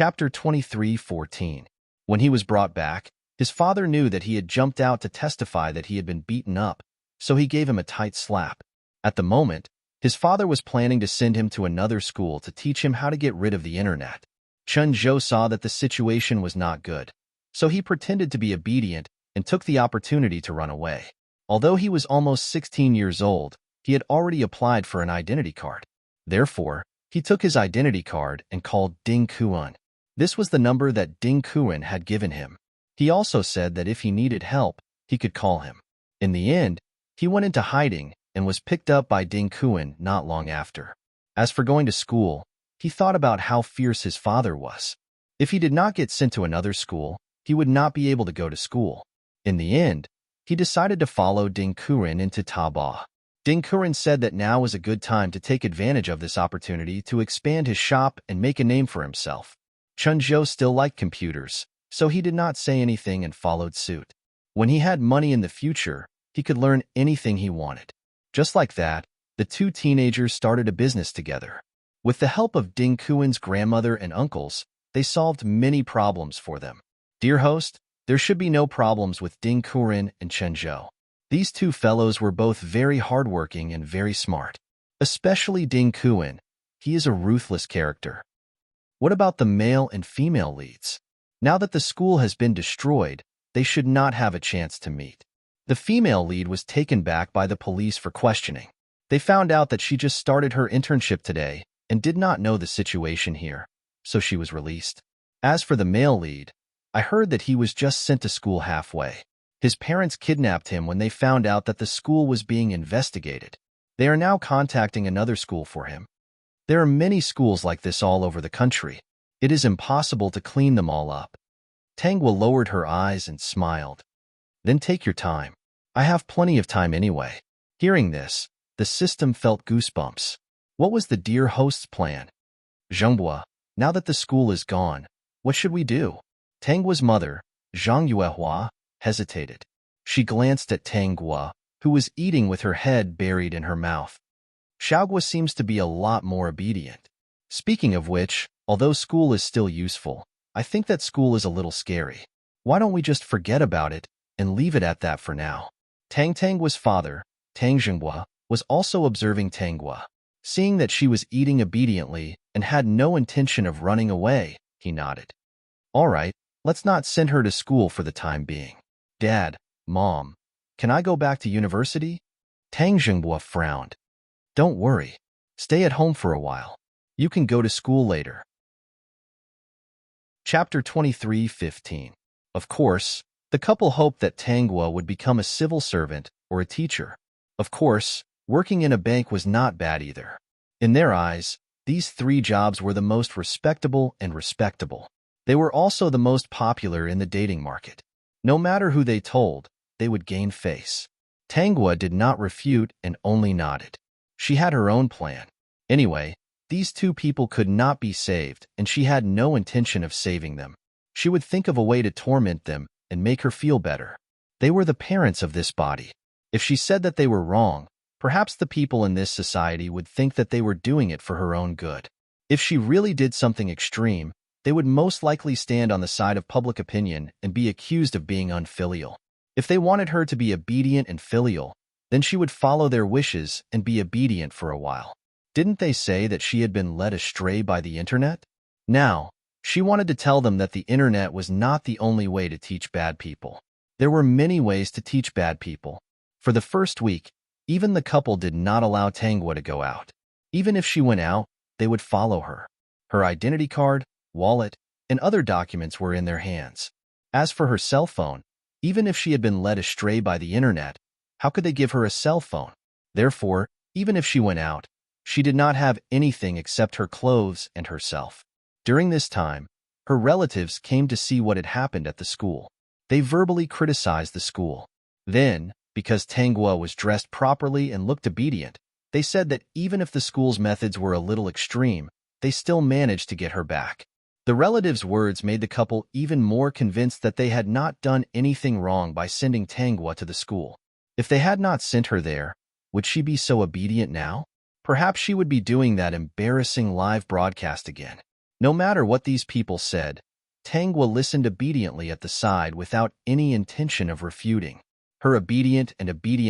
Chapter 23:14. When he was brought back, his father knew that he had jumped out to testify that he had been beaten up, so he gave him a tight slap. At the moment, his father was planning to send him to another school to teach him how to get rid of the internet. Chun Zhou saw that the situation was not good, so he pretended to be obedient and took the opportunity to run away. Although he was almost 16 years old, he had already applied for an identity card. Therefore, he took his identity card and called Ding Kuan. This was the number that Ding Kuan had given him. He also said that if he needed help, he could call him. In the end, he went into hiding and was picked up by Ding Kuan not long after. As for going to school, he thought about how fierce his father was. If he did not get sent to another school, he would not be able to go to school. In the end, he decided to follow Ding Kuan into Taba. Ding Kuan said that now was a good time to take advantage of this opportunity to expand his shop and make a name for himself. Chun Zhou still liked computers, so he did not say anything and followed suit. When he had money in the future, he could learn anything he wanted. Just like that, the two teenagers started a business together. With the help of Ding Kuan's grandmother and uncles, they solved many problems for them. Dear host, there should be no problems with Ding Kuan and Chun Zhou. These two fellows were both very hardworking and very smart. Especially Ding Kuan. He is a ruthless character. What about the male and female leads? Now that the school has been destroyed, they should not have a chance to meet. The female lead was taken back by the police for questioning. They found out that she just started her internship today and did not know the situation here, so she was released. As for the male lead, I heard that he was just sent to school halfway. His parents kidnapped him when they found out that the school was being investigated. They are now contacting another school for him. There are many schools like this all over the country. It is impossible to clean them all up. Tangwa lowered her eyes and smiled. Then take your time. I have plenty of time anyway. Hearing this, the system felt goosebumps. What was the dear host's plan? Zhenghua, now that the school is gone, what should we do? Tangwa's mother, Zhang Yuehua, hesitated. She glanced at Tangwa, who was eating with her head buried in her mouth. Xiaogua seems to be a lot more obedient. Speaking of which, although school is still useful, I think that school is a little scary. Why don't we just forget about it and leave it at that for now? Tangwa's father, Tang Zhenghua, was also observing Tangwa. Seeing that she was eating obediently and had no intention of running away, he nodded. All right, let's not send her to school for the time being. Dad, Mom, can I go back to university? Tang Zhenghua frowned. Don't worry. Stay at home for a while. You can go to school later. Chapter 23:15. Of course, the couple hoped that Tangwa would become a civil servant or a teacher. Of course, working in a bank was not bad either. In their eyes, these three jobs were the most respectable and respectable. They were also the most popular in the dating market. No matter who they told, they would gain face. Tangwa did not refute and only nodded. She had her own plan. Anyway, these two people could not be saved, and she had no intention of saving them. She would think of a way to torment them and make her feel better. They were the parents of this body. If she said that they were wrong, perhaps the people in this society would think that they were doing it for her own good. If she really did something extreme, they would most likely stand on the side of public opinion and be accused of being unfilial. If they wanted her to be obedient and filial, then she would follow their wishes and be obedient for a while. Didn't they say that she had been led astray by the internet? Now, she wanted to tell them that the internet was not the only way to teach bad people. There were many ways to teach bad people. For the first week, even the couple did not allow Tangwa to go out. Even if she went out, they would follow her. Her identity card, wallet, and other documents were in their hands. As for her cell phone, even if she had been led astray by the internet, how could they give her a cell phone? Therefore, even if she went out, she did not have anything except her clothes and herself. During this time, her relatives came to see what had happened at the school. They verbally criticized the school. Then, because Tangwa was dressed properly and looked obedient, they said that even if the school's methods were a little extreme, they still managed to get her back. The relatives' words made the couple even more convinced that they had not done anything wrong by sending Tangwa to the school. If they had not sent her there, would she be so obedient now? Perhaps she would be doing that embarrassing live broadcast again. No matter what these people said, Tangwa listened obediently at the side without any intention of refuting. Her obedient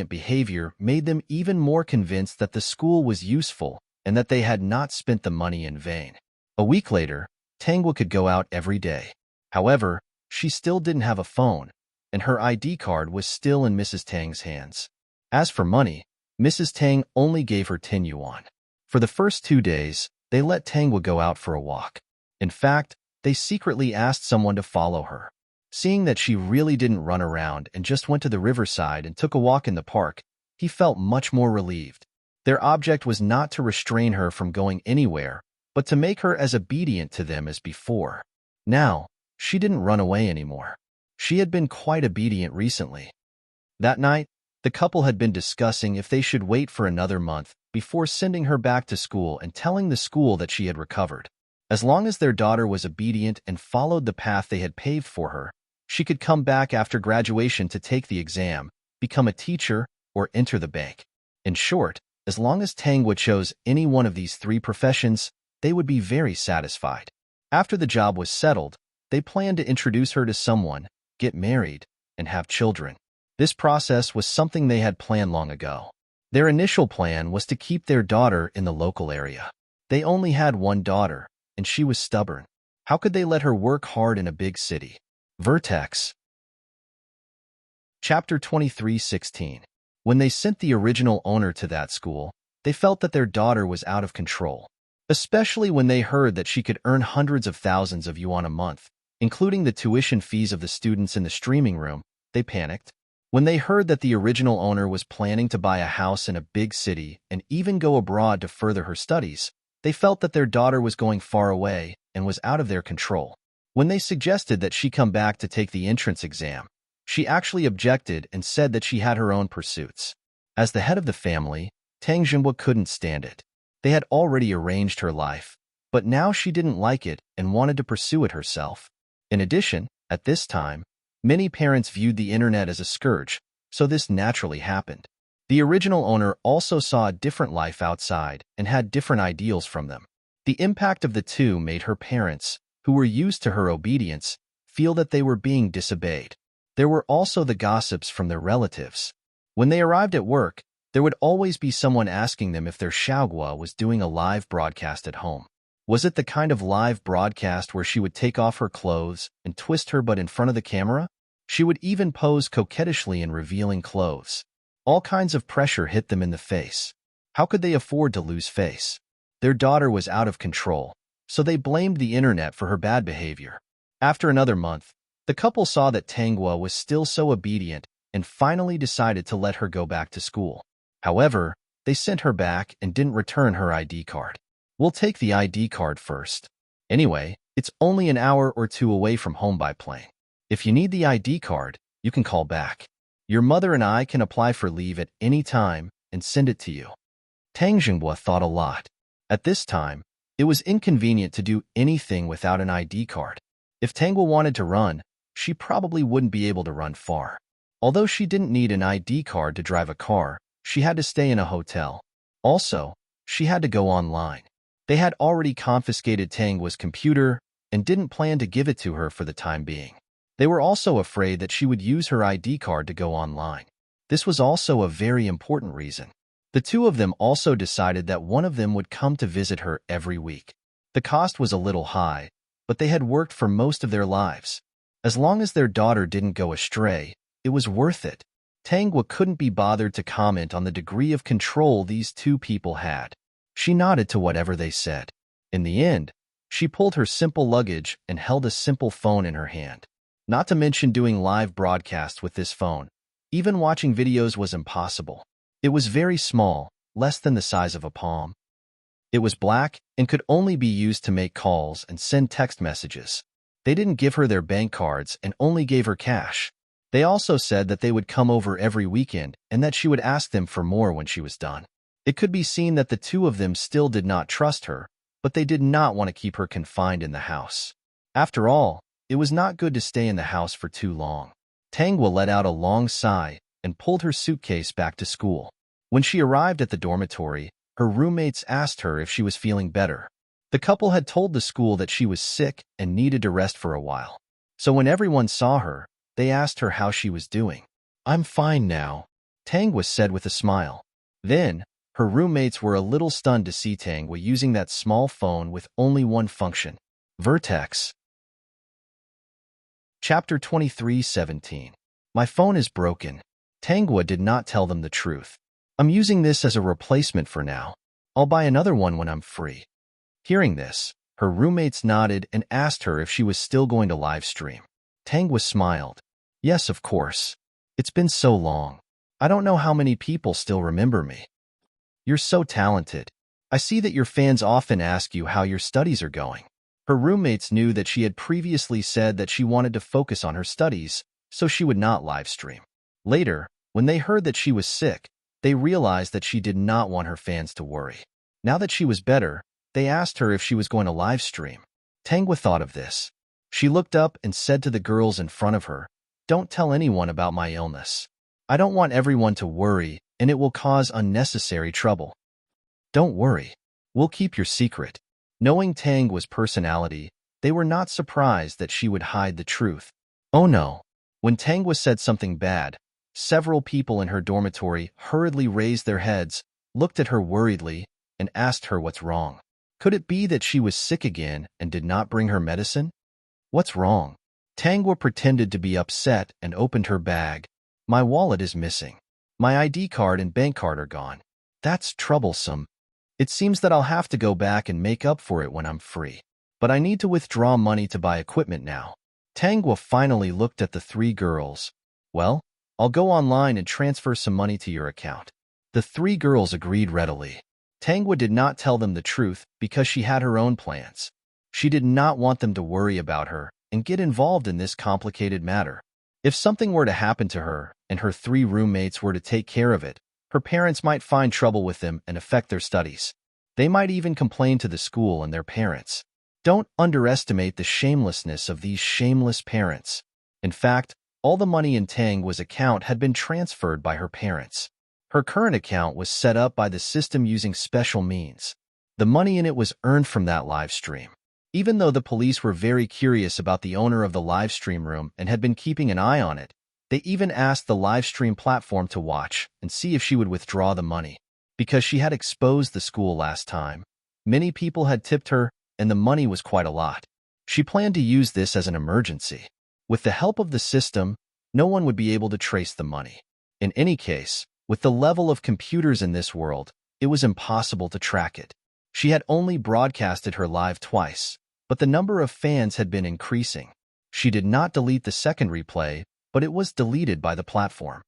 behavior made them even more convinced that the school was useful and that they had not spent the money in vain. A week later, Tangwa could go out every day. However, she still didn't have a phone, and her ID card was still in Mrs. Tang's hands. As for money, Mrs. Tang only gave her 10 yuan. For the first 2 days, they let Tangwa go out for a walk. In fact, they secretly asked someone to follow her. Seeing that she really didn't run around and just went to the riverside and took a walk in the park, he felt much more relieved. Their object was not to restrain her from going anywhere, but to make her as obedient to them as before. Now, she didn't run away anymore. She had been quite obedient recently. That night, the couple had been discussing if they should wait for another month before sending her back to school and telling the school that she had recovered. As long as their daughter was obedient and followed the path they had paved for her, she could come back after graduation to take the exam, become a teacher, or enter the bank. In short, as long as Tangwa chose any one of these 3 professions, they would be very satisfied. After the job was settled, they planned to introduce her to someone, get married, and have children. This process was something they had planned long ago. Their initial plan was to keep their daughter in the local area. They only had one daughter, and she was stubborn. How could they let her work hard in a big city? Vertex. Chapter 23:16. When they sent the original owner to that school, they felt that their daughter was out of control, especially when they heard that she could earn hundreds of thousands of yuan a month, including the tuition fees of the students in the streaming room. They panicked. When they heard that the original owner was planning to buy a house in a big city and even go abroad to further her studies, they felt that their daughter was going far away and was out of their control. When they suggested that she come back to take the entrance exam, she actually objected and said that she had her own pursuits. As the head of the family, Tang Jinhua couldn't stand it. They had already arranged her life, but now she didn't like it and wanted to pursue it herself. In addition, at this time, many parents viewed the internet as a scourge, so this naturally happened. The original owner also saw a different life outside and had different ideals from them. The impact of the two made her parents, who were used to her obedience, feel that they were being disobeyed. There were also the gossips from their relatives. When they arrived at work, there would always be someone asking them if their Xiaogua was doing a live broadcast at home. Was it the kind of live broadcast where she would take off her clothes and twist her butt in front of the camera? She would even pose coquettishly in revealing clothes. All kinds of pressure hit them in the face. How could they afford to lose face? Their daughter was out of control, so they blamed the internet for her bad behavior. After another month, the couple saw that Tangwa was still so obedient and finally decided to let her go back to school. However, they sent her back and didn't return her ID card. We'll take the ID card first. Anyway, it's only an hour or 2 away from home by plane. If you need the ID card, you can call back. Your mother and I can apply for leave at any time and send it to you. Tang Jinhua thought a lot. At this time, it was inconvenient to do anything without an ID card. If Tangwa wanted to run, she probably wouldn't be able to run far. Although she didn't need an ID card to drive a car, she had to stay in a hotel. Also, she had to go online. They had already confiscated Tangwa's computer and didn't plan to give it to her for the time being. They were also afraid that she would use her ID card to go online. This was also a very important reason. The two of them also decided that one of them would come to visit her every week. The cost was a little high, but they had worked for most of their lives. As long as their daughter didn't go astray, it was worth it. Tangwa couldn't be bothered to comment on the degree of control these two people had. She nodded to whatever they said. In the end, she pulled her simple luggage and held a simple phone in her hand. Not to mention doing live broadcasts with this phone. Even watching videos was impossible. It was very small, less than the size of a palm. It was black and could only be used to make calls and send text messages. They didn't give her their bank cards and only gave her cash. They also said that they would come over every weekend and that she would ask them for more when she was done. It could be seen that the two of them still did not trust her, but they did not want to keep her confined in the house. After all, it was not good to stay in the house for too long. Tangwa let out a long sigh and pulled her suitcase back to school. When she arrived at the dormitory, her roommates asked her if she was feeling better. The couple had told the school that she was sick and needed to rest for a while. So when everyone saw her, they asked her how she was doing. "I'm fine now," Tangwa said with a smile. Then, her roommates were a little stunned to see Tangwa using that small phone with only one function. Vertex. Chapter 23:17. My phone is broken. Tangwa did not tell them the truth. "I'm using this as a replacement for now. I'll buy another one when I'm free." Hearing this, her roommates nodded and asked her if she was still going to live stream. Tangwa smiled. "Yes, of course. It's been so long. I don't know how many people still remember me." "You're so talented. I see that your fans often ask you how your studies are going." Her roommates knew that she had previously said that she wanted to focus on her studies, so she would not live stream. Later, when they heard that she was sick, they realized that she did not want her fans to worry. Now that she was better, they asked her if she was going to live stream. Tangwa thought of this. She looked up and said to the girls in front of her, "Don't tell anyone about my illness. I don't want everyone to worry, and it will cause unnecessary trouble." "Don't worry. We'll keep your secret." Knowing Tangwa's personality, they were not surprised that she would hide the truth. Oh no. When Tangwa said something bad, several people in her dormitory hurriedly raised their heads, looked at her worriedly, and asked her what's wrong. Could it be that she was sick again and did not bring her medicine? "What's wrong?" Tangwa pretended to be upset and opened her bag. "My wallet is missing. My ID card and bank card are gone." "That's troublesome. It seems that I'll have to go back and make up for it when I'm free. But I need to withdraw money to buy equipment now." Tangwa finally looked at the three girls. "Well, I'll go online and transfer some money to your account." The three girls agreed readily. Tangwa did not tell them the truth because she had her own plans. She did not want them to worry about her and get involved in this complicated matter. If something were to happen to her and her three roommates were to take care of it, her parents might find trouble with them and affect their studies. They might even complain to the school and their parents. Don't underestimate the shamelessness of these shameless parents. In fact, all the money in Tangwa's account had been transferred by her parents. Her current account was set up by the system using special means. The money in it was earned from that live stream. Even though the police were very curious about the owner of the live stream room and had been keeping an eye on it, they even asked the live stream platform to watch and see if she would withdraw the money. Because she had exposed the school last time, many people had tipped her, and the money was quite a lot. She planned to use this as an emergency. With the help of the system, no one would be able to trace the money. In any case, with the level of computers in this world, it was impossible to track it. She had only broadcasted her live twice, but the number of fans had been increasing. She did not delete the second replay, but it was deleted by the platform.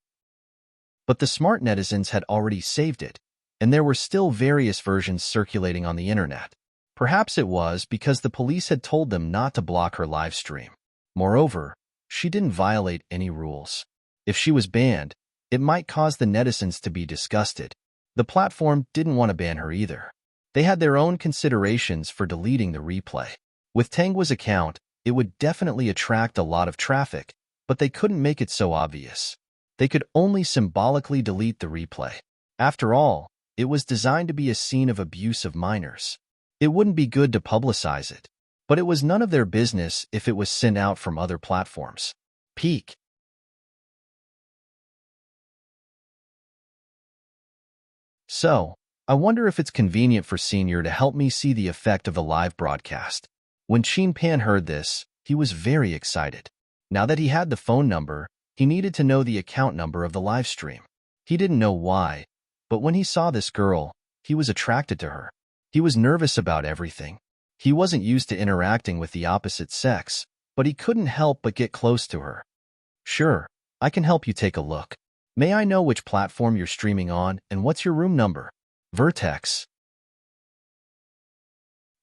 But the smart netizens had already saved it, and there were still various versions circulating on the internet. Perhaps it was because the police had told them not to block her live stream. Moreover, she didn't violate any rules. If she was banned, it might cause the netizens to be disgusted. The platform didn't want to ban her either. They had their own considerations for deleting the replay. With Tangwa's account, it would definitely attract a lot of traffic, but they couldn't make it so obvious. They could only symbolically delete the replay. After all, it was designed to be a scene of abuse of minors. It wouldn't be good to publicize it, but it was none of their business if it was sent out from other platforms. Peak. So, I wonder if it's convenient for Senior to help me see the effect of the live broadcast. When Chin Pan heard this, he was very excited. Now that he had the phone number, he needed to know the account number of the live stream. He didn't know why, but when he saw this girl, he was attracted to her. He was nervous about everything. He wasn't used to interacting with the opposite sex, but he couldn't help but get close to her. "Sure, I can help you take a look. May I know which platform you're streaming on and what's your room number?" Vertex.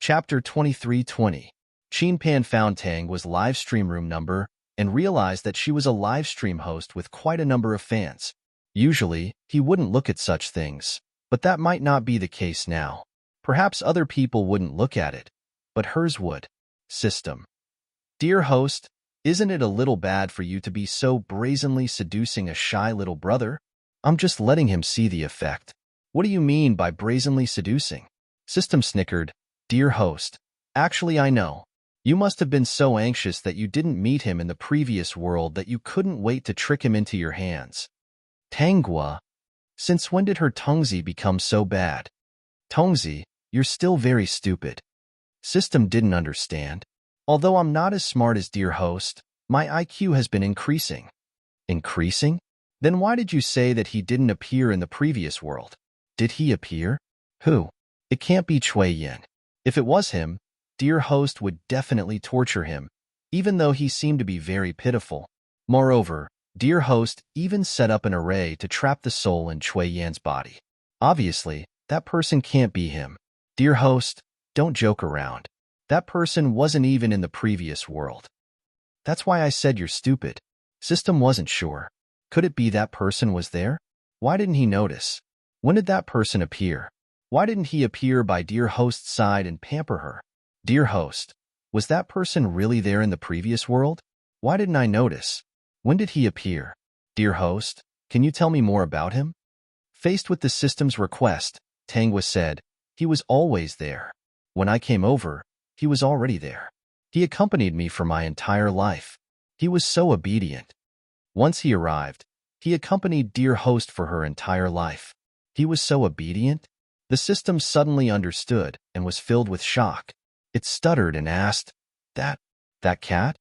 Chapter 23:20. Chin Pan found Tangwa's live stream room number and realized that she was a live stream host with quite a number of fans. Usually, he wouldn't look at such things, but that might not be the case now. Perhaps other people wouldn't look at it, but hers would. System. "Dear host, isn't it a little bad for you to be so brazenly seducing a shy little brother? I'm just letting him see the effect." "What do you mean by brazenly seducing?" System snickered. Dear host, actually I know. You must have been so anxious that you didn't meet him in the previous world that you couldn't wait to trick him into your hands. Tangwa, since when did her Tongzi become so bad? Tongzi, you're still very stupid. System didn't understand. Although I'm not as smart as dear host, my IQ has been increasing. Increasing? Then why did you say that he didn't appear in the previous world? Did he appear? Who? It can't be Chui Yin. If it was him, dear host would definitely torture him, even though he seemed to be very pitiful. Moreover, dear host even set up an array to trap the soul in Chui Yan's body. Obviously, that person can't be him. Dear host, don't joke around. That person wasn't even in the previous world. That's why I said you're stupid. System wasn't sure. Could it be that person was there? Why didn't he notice? When did that person appear? Why didn't he appear by dear host's side and pamper her? Dear host, was that person really there in the previous world? Why didn't I notice? When did he appear? Dear host, can you tell me more about him? Faced with the system's request, Tangwa said, he was always there. When I came over, he was already there. He accompanied me for my entire life. He was so obedient. Once he arrived, he accompanied dear host for her entire life. He was so obedient? The system suddenly understood and was filled with shock. It stuttered and asked, That cat?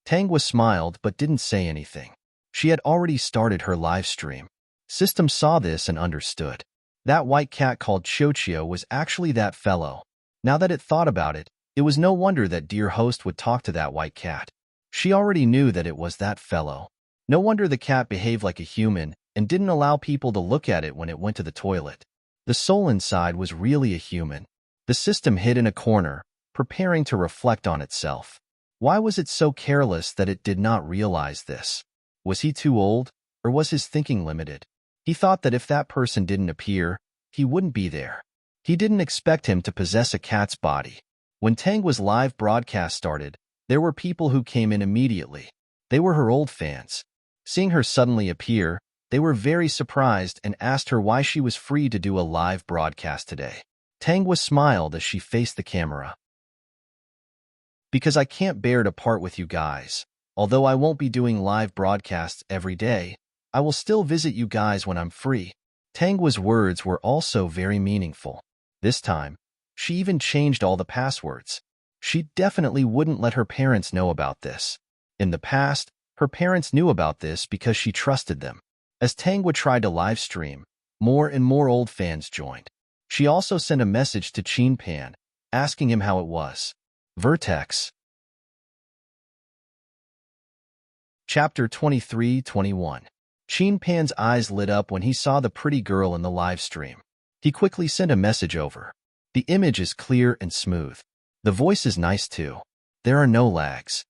Tangwa smiled but didn't say anything. She had already started her live stream. System saw this and understood. That white cat called Chochio was actually that fellow. Now that it thought about it, it was no wonder that dear host would talk to that white cat. She already knew that it was that fellow. No wonder the cat behaved like a human and didn't allow people to look at it when it went to the toilet. The soul inside was really a human. The system hid in a corner, preparing to reflect on itself. Why was it so careless that it did not realize this? Was he too old, or was his thinking limited? He thought that if that person didn't appear, he wouldn't be there. He didn't expect him to possess a cat's body. When Tangwa's live broadcast started, there were people who came in immediately. They were her old fans. Seeing her suddenly appear, they were very surprised and asked her why she was free to do a live broadcast today. Tangwa smiled as she faced the camera. Because I can't bear to part with you guys. Although I won't be doing live broadcasts every day, I will still visit you guys when I'm free. Tangwa's words were also very meaningful. This time, she even changed all the passwords. She definitely wouldn't let her parents know about this. In the past, her parents knew about this because she trusted them. As Tangwa tried to live stream, more and more old fans joined. She also sent a message to Chin Pan, asking him how it was. Vertex. Chapter 23-21. Chin Pan's eyes lit up when he saw the pretty girl in the live stream. He quickly sent a message over. The image is clear and smooth. The voice is nice too. There are no lags.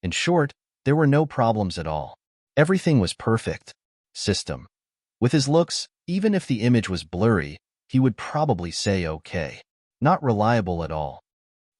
In short, there were no problems at all. Everything was perfect. System. With his looks, even if the image was blurry, he would probably say okay. Not reliable at all.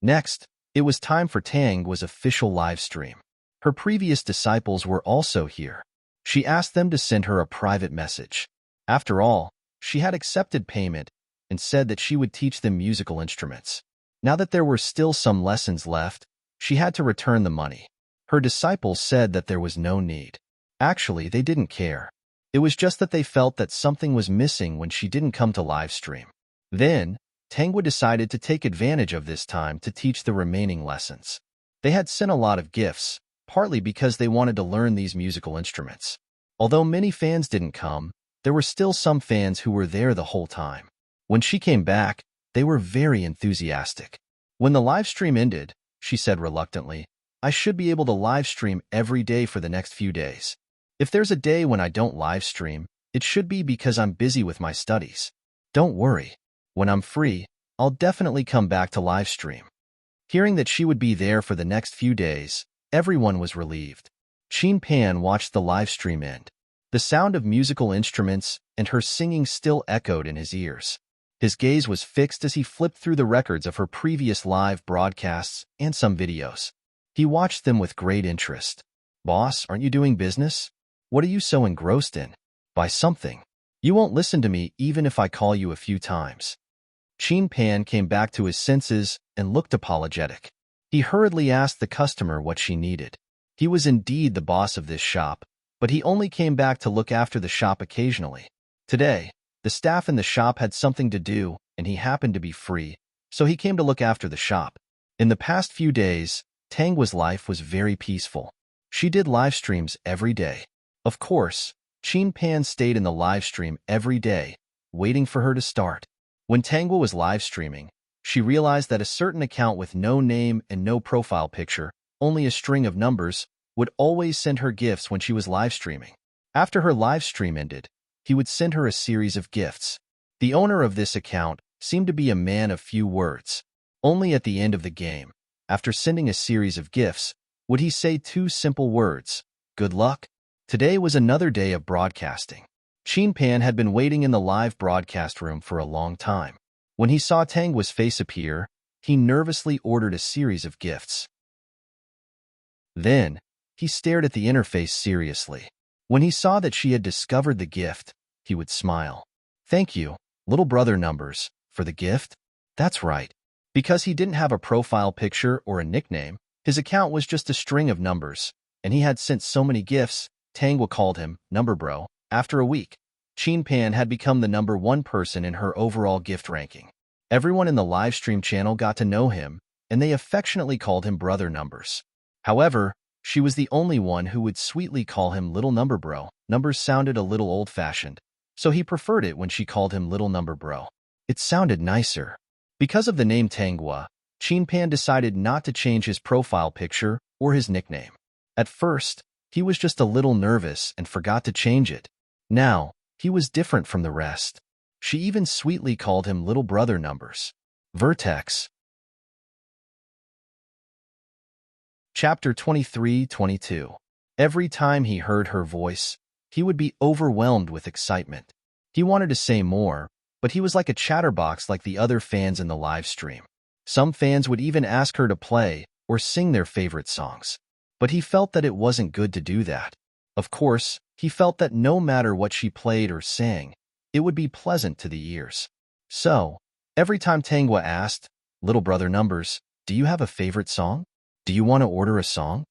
Next, it was time for Tangwa's official live stream. Her previous disciples were also here. She asked them to send her a private message. After all, she had accepted payment and said that she would teach them musical instruments. Now that there were still some lessons left, she had to return the money. Her disciples said that there was no need. Actually, they didn't care. It was just that they felt that something was missing when she didn't come to live stream. Then, Tangwa decided to take advantage of this time to teach the remaining lessons. They had sent a lot of gifts, partly because they wanted to learn these musical instruments. Although many fans didn't come, there were still some fans who were there the whole time. When she came back, they were very enthusiastic. When the live stream ended, she said reluctantly, I should be able to live stream every day for the next few days. If there's a day when I don't live stream, it should be because I'm busy with my studies. Don't worry. When I'm free, I'll definitely come back to live stream. Hearing that she would be there for the next few days, everyone was relieved. Chin Pan watched the live stream end. The sound of musical instruments and her singing still echoed in his ears. His gaze was fixed as he flipped through the records of her previous live broadcasts and some videos. He watched them with great interest. Boss, aren't you doing business? What are you so engrossed in? By something. You won't listen to me even if I call you a few times. Qin Pan came back to his senses and looked apologetic. He hurriedly asked the customer what she needed. He was indeed the boss of this shop, but he only came back to look after the shop occasionally. Today, the staff in the shop had something to do, and he happened to be free, so he came to look after the shop. In the past few days, Tangwa's life was very peaceful. She did live streams every day. Of course, Qin Pan stayed in the live stream every day, waiting for her to start. When Tangwa was live streaming, she realized that a certain account with no name and no profile picture, only a string of numbers, would always send her gifts when she was live streaming. After her live stream ended, he would send her a series of gifts. The owner of this account seemed to be a man of few words. Only at the end of the game, after sending a series of gifts, would he say two simple words, "Good luck." Today was another day of broadcasting. Qin Pan had been waiting in the live broadcast room for a long time. When he saw Tangwa's face appear, he nervously ordered a series of gifts. Then, he stared at the interface seriously. When he saw that she had discovered the gift, he would smile. "Thank you, little brother numbers, for the gift?" That's right. Because he didn't have a profile picture or a nickname, his account was just a string of numbers, and he had sent so many gifts, Tangwa called him Number Bro. After a week, Qin Pan had become the #1 person in her overall gift ranking. Everyone in the live stream channel got to know him, and they affectionately called him Brother Numbers. However, she was the only one who would sweetly call him Little Number Bro. Numbers sounded a little old-fashioned, so he preferred it when she called him Little Number Bro. It sounded nicer. Because of the name Tangwa, Qin Pan decided not to change his profile picture or his nickname. At first, he was just a little nervous and forgot to change it. Now, he was different from the rest. She even sweetly called him Little Brother Numbers. Vertex. Chapter 23-22. Every time he heard her voice, he would be overwhelmed with excitement. He wanted to say more, but he was like a chatterbox like the other fans in the live stream. Some fans would even ask her to play or sing their favorite songs. But he felt that it wasn't good to do that. Of course, he felt that no matter what she played or sang, it would be pleasant to the ears. So, every time Tangwa asked, "Little Brother Numbers, do you have a favorite song? Do you want to order a song?"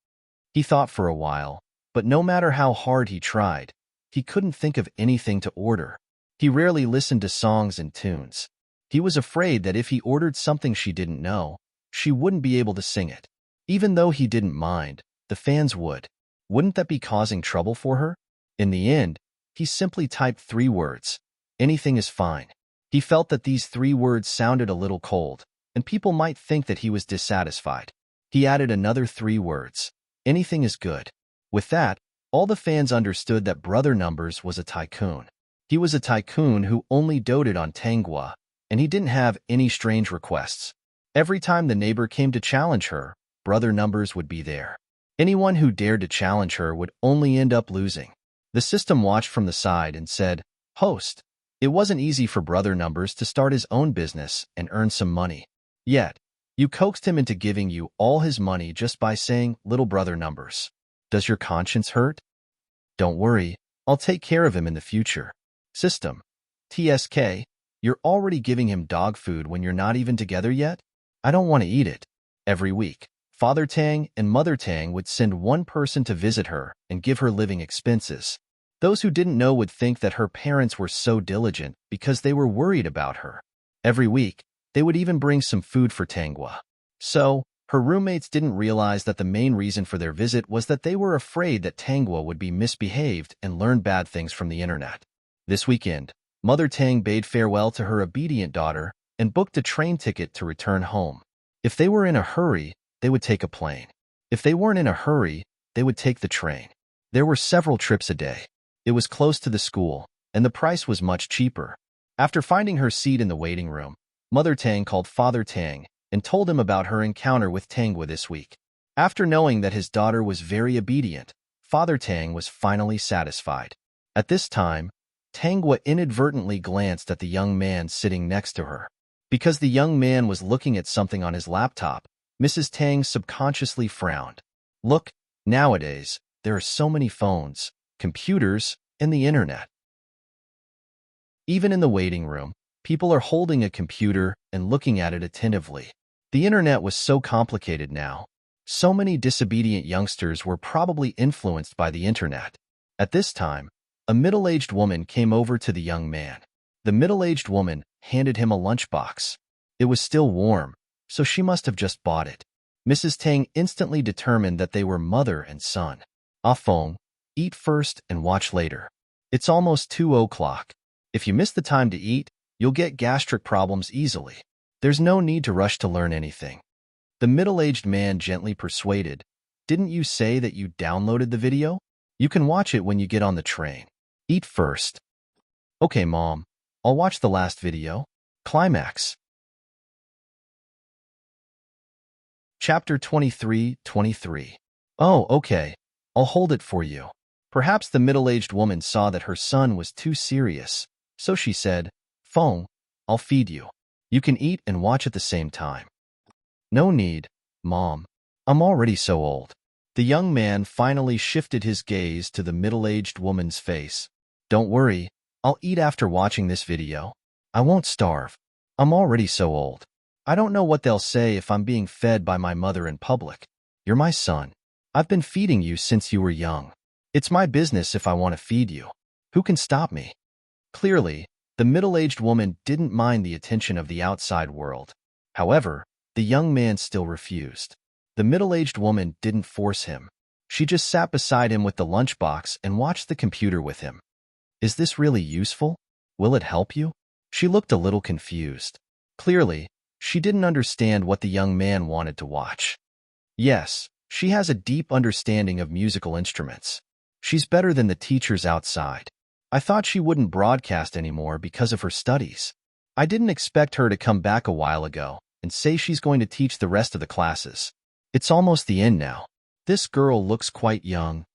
He thought for a while, but no matter how hard he tried, he couldn't think of anything to order. He rarely listened to songs and tunes. He was afraid that if he ordered something she didn't know, she wouldn't be able to sing it. Even though he didn't mind, the fans would. Wouldn't that be causing trouble for her? In the end, he simply typed 3 words. Anything is fine. He felt that these 3 words sounded a little cold, and people might think that he was dissatisfied. He added another 3 words. Anything is good. With that, all the fans understood that Brother Numbers was a tycoon. He was a tycoon who only doted on Tangwa, and he didn't have any strange requests. Every time the neighbor came to challenge her, Brother Numbers would be there. Anyone who dared to challenge her would only end up losing. The system watched from the side and said, "Host, it wasn't easy for Brother Numbers to start his own business and earn some money. Yet, you coaxed him into giving you all his money just by saying, 'Little Brother Numbers.' Does your conscience hurt? Don't worry, I'll take care of him in the future." System. TSK, you're already giving him dog food when you're not even together yet? I don't want to eat it. Every week, Father Tang and Mother Tang would send one person to visit her and give her living expenses. Those who didn't know would think that her parents were so diligent because they were worried about her. Every week, they would even bring some food for Tangwa. So, her roommates didn't realize that the main reason for their visit was that they were afraid that Tangwa would be misbehaved and learn bad things from the internet. This weekend, Mother Tang bade farewell to her obedient daughter and booked a train ticket to return home. If they were in a hurry, they would take a plane. If they weren't in a hurry, they would take the train. There were several trips a day. It was close to the school, and the price was much cheaper. After finding her seat in the waiting room, Mother Tang called Father Tang and told him about her encounter with Tangwa this week. After knowing that his daughter was very obedient, Father Tang was finally satisfied. At this time, Tangwa inadvertently glanced at the young man sitting next to her. Because the young man was looking at something on his laptop, Mrs. Tang subconsciously frowned. Look, nowadays, there are so many phones, computers, and the internet. Even in the waiting room, People are holding a computer and looking at it attentively. The internet was so complicated now. So many disobedient youngsters were probably influenced by the internet. At this time, a middle-aged woman came over to the young man. The middle-aged woman handed him a lunchbox. It was still warm, so she must have just bought it. Mrs. Tang instantly determined that they were mother and son. Ah Feng, eat first and watch later. It's almost 2 o'clock. If you miss the time to eat, you'll get gastric problems easily. There's no need to rush to learn anything. The middle-aged man gently persuaded, "Didn't you say that you downloaded the video? You can watch it when you get on the train. Eat first." "Okay, Mom. I'll watch the last video." Climax. Chapter 23:23. "Oh, okay. I'll hold it for you." Perhaps the middle-aged woman saw that her son was too serious, so she said, "Feng, I'll feed you. You can eat and watch at the same time." "No need, Mom. I'm already so old." The young man finally shifted his gaze to the middle-aged woman's face. "Don't worry, I'll eat after watching this video. I won't starve. I'm already so old. I don't know what they'll say if I'm being fed by my mother in public. You're my son. I've been feeding you since you were young. It's my business if I want to feed you. Who can stop me?" Clearly, the middle-aged woman didn't mind the attention of the outside world. However, the young man still refused. The middle-aged woman didn't force him. She just sat beside him with the lunchbox and watched the computer with him. "Is this really useful? Will it help you?" She looked a little confused. Clearly, she didn't understand what the young man wanted to watch. Yes, she has a deep understanding of musical instruments. She's better than the teachers outside. I thought she wouldn't broadcast anymore because of her studies. I didn't expect her to come back a while ago and say she's going to teach the rest of the classes. It's almost the end now. This girl looks quite young.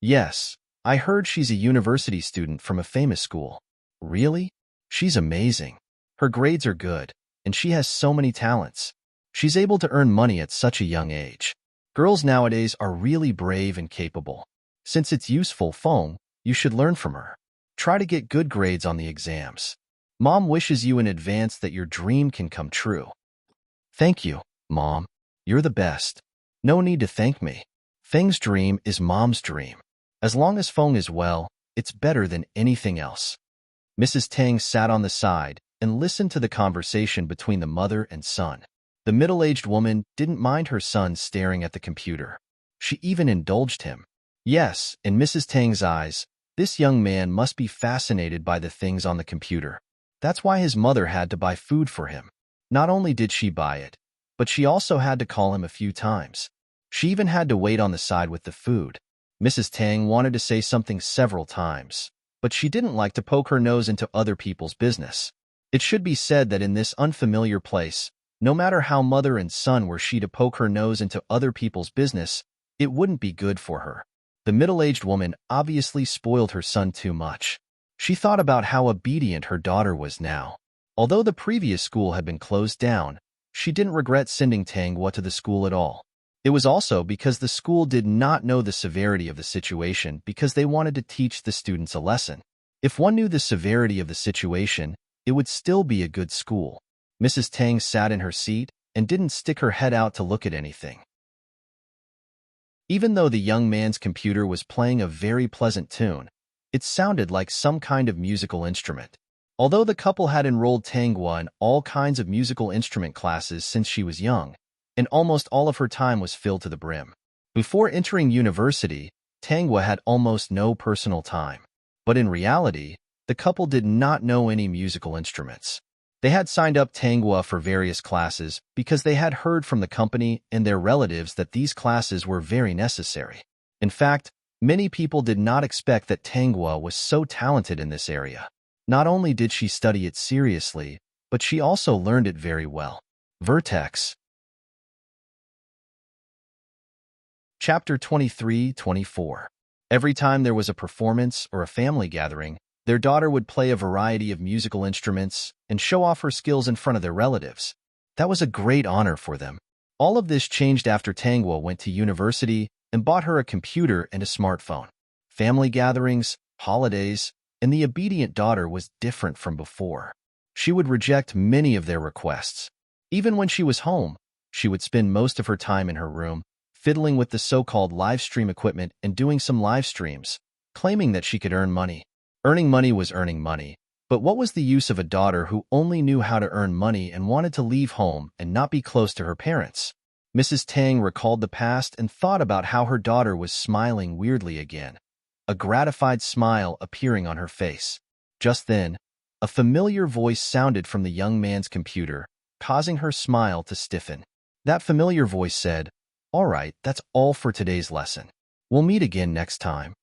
Yes, I heard she's a university student from a famous school. Really? She's amazing. Her grades are good, and she has so many talents. She's able to earn money at such a young age. Girls nowadays are really brave and capable. Since it's useful, Feng, you should learn from her. Try to get good grades on the exams. Mom wishes you in advance that your dream can come true." "Thank you, Mom. You're the best. No need to thank me. Feng's dream is Mom's dream. As long as Feng is well, it's better than anything else." Mrs. Tang sat on the side and listened to the conversation between the mother and son. The middle-aged woman didn't mind her son staring at the computer. She even indulged him. Yes, in Mrs. Tang's eyes, this young man must be fascinated by the things on the computer. That's why his mother had to buy food for him. Not only did she buy it, but she also had to call him a few times. She even had to wait on the side with the food. Mrs. Tang wanted to say something several times, but she didn't like to poke her nose into other people's business. It should be said that in this unfamiliar place, no matter how mother and son were she to poke her nose into other people's business, it wouldn't be good for her. The middle-aged woman obviously spoiled her son too much. She thought about how obedient her daughter was now. Although the previous school had been closed down, she didn't regret sending Tanghua to the school at all. It was also because the school did not know the severity of the situation because they wanted to teach the students a lesson. If one knew the severity of the situation, it would still be a good school. Mrs. Tang sat in her seat and didn't stick her head out to look at anything. Even though the young man's computer was playing a very pleasant tune, it sounded like some kind of musical instrument. Although the couple had enrolled Tanghua in all kinds of musical instrument classes since she was young, and almost all of her time was filled to the brim. Before entering university, Tanghua had almost no personal time. But in reality, the couple did not know any musical instruments. They had signed up Tanghua for various classes because they had heard from the company and their relatives that these classes were very necessary. In fact, many people did not expect that Tanghua was so talented in this area. Not only did she study it seriously, but she also learned it very well. Vertex. Chapter 23-24. Every time there was a performance or a family gathering, their daughter would play a variety of musical instruments and show off her skills in front of their relatives. That was a great honor for them. All of this changed after Tanghua went to university and bought her a computer and a smartphone. Family gatherings, holidays, and the obedient daughter was different from before. She would reject many of their requests. Even when she was home, she would spend most of her time in her room, fiddling with the so-called live stream equipment and doing some live streams, claiming that she could earn money. Earning money was earning money, but what was the use of a daughter who only knew how to earn money and wanted to leave home and not be close to her parents? Mrs. Tang recalled the past and thought about how her daughter was smiling weirdly again, a gratified smile appearing on her face. Just then, a familiar voice sounded from the young man's computer, causing her smile to stiffen. That familiar voice said, "All right, that's all for today's lesson. We'll meet again next time."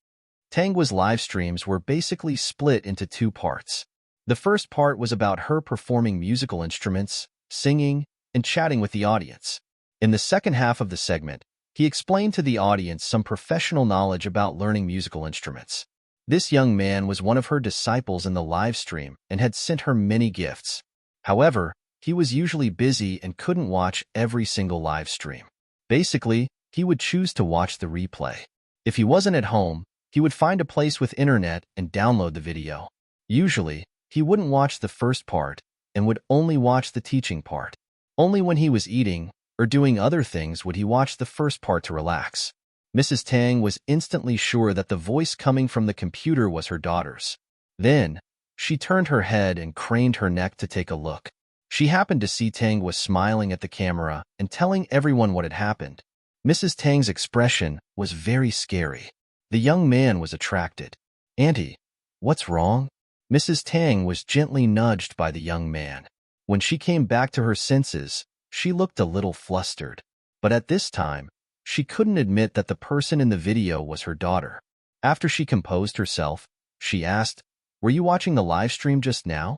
Tangwa's live streams were basically split into two parts. The first part was about her performing musical instruments, singing, and chatting with the audience. In the second half of the segment, he explained to the audience some professional knowledge about learning musical instruments. This young man was one of her disciples in the live stream and had sent her many gifts. However, he was usually busy and couldn't watch every single live stream. Basically, he would choose to watch the replay. If he wasn't at home, he would find a place with internet and download the video. Usually, he wouldn't watch the first part and would only watch the teaching part. Only when he was eating or doing other things would he watch the first part to relax. Mrs. Tang was instantly sure that the voice coming from the computer was her daughter's. Then, she turned her head and craned her neck to take a look. She happened to see Tang was smiling at the camera and telling everyone what had happened. Mrs. Tang's expression was very scary. The young man was attracted. "Auntie, what's wrong?" Mrs. Tang was gently nudged by the young man. When she came back to her senses, she looked a little flustered. But at this time, she couldn't admit that the person in the video was her daughter. After she composed herself, she asked, "Were you watching the live stream just now?"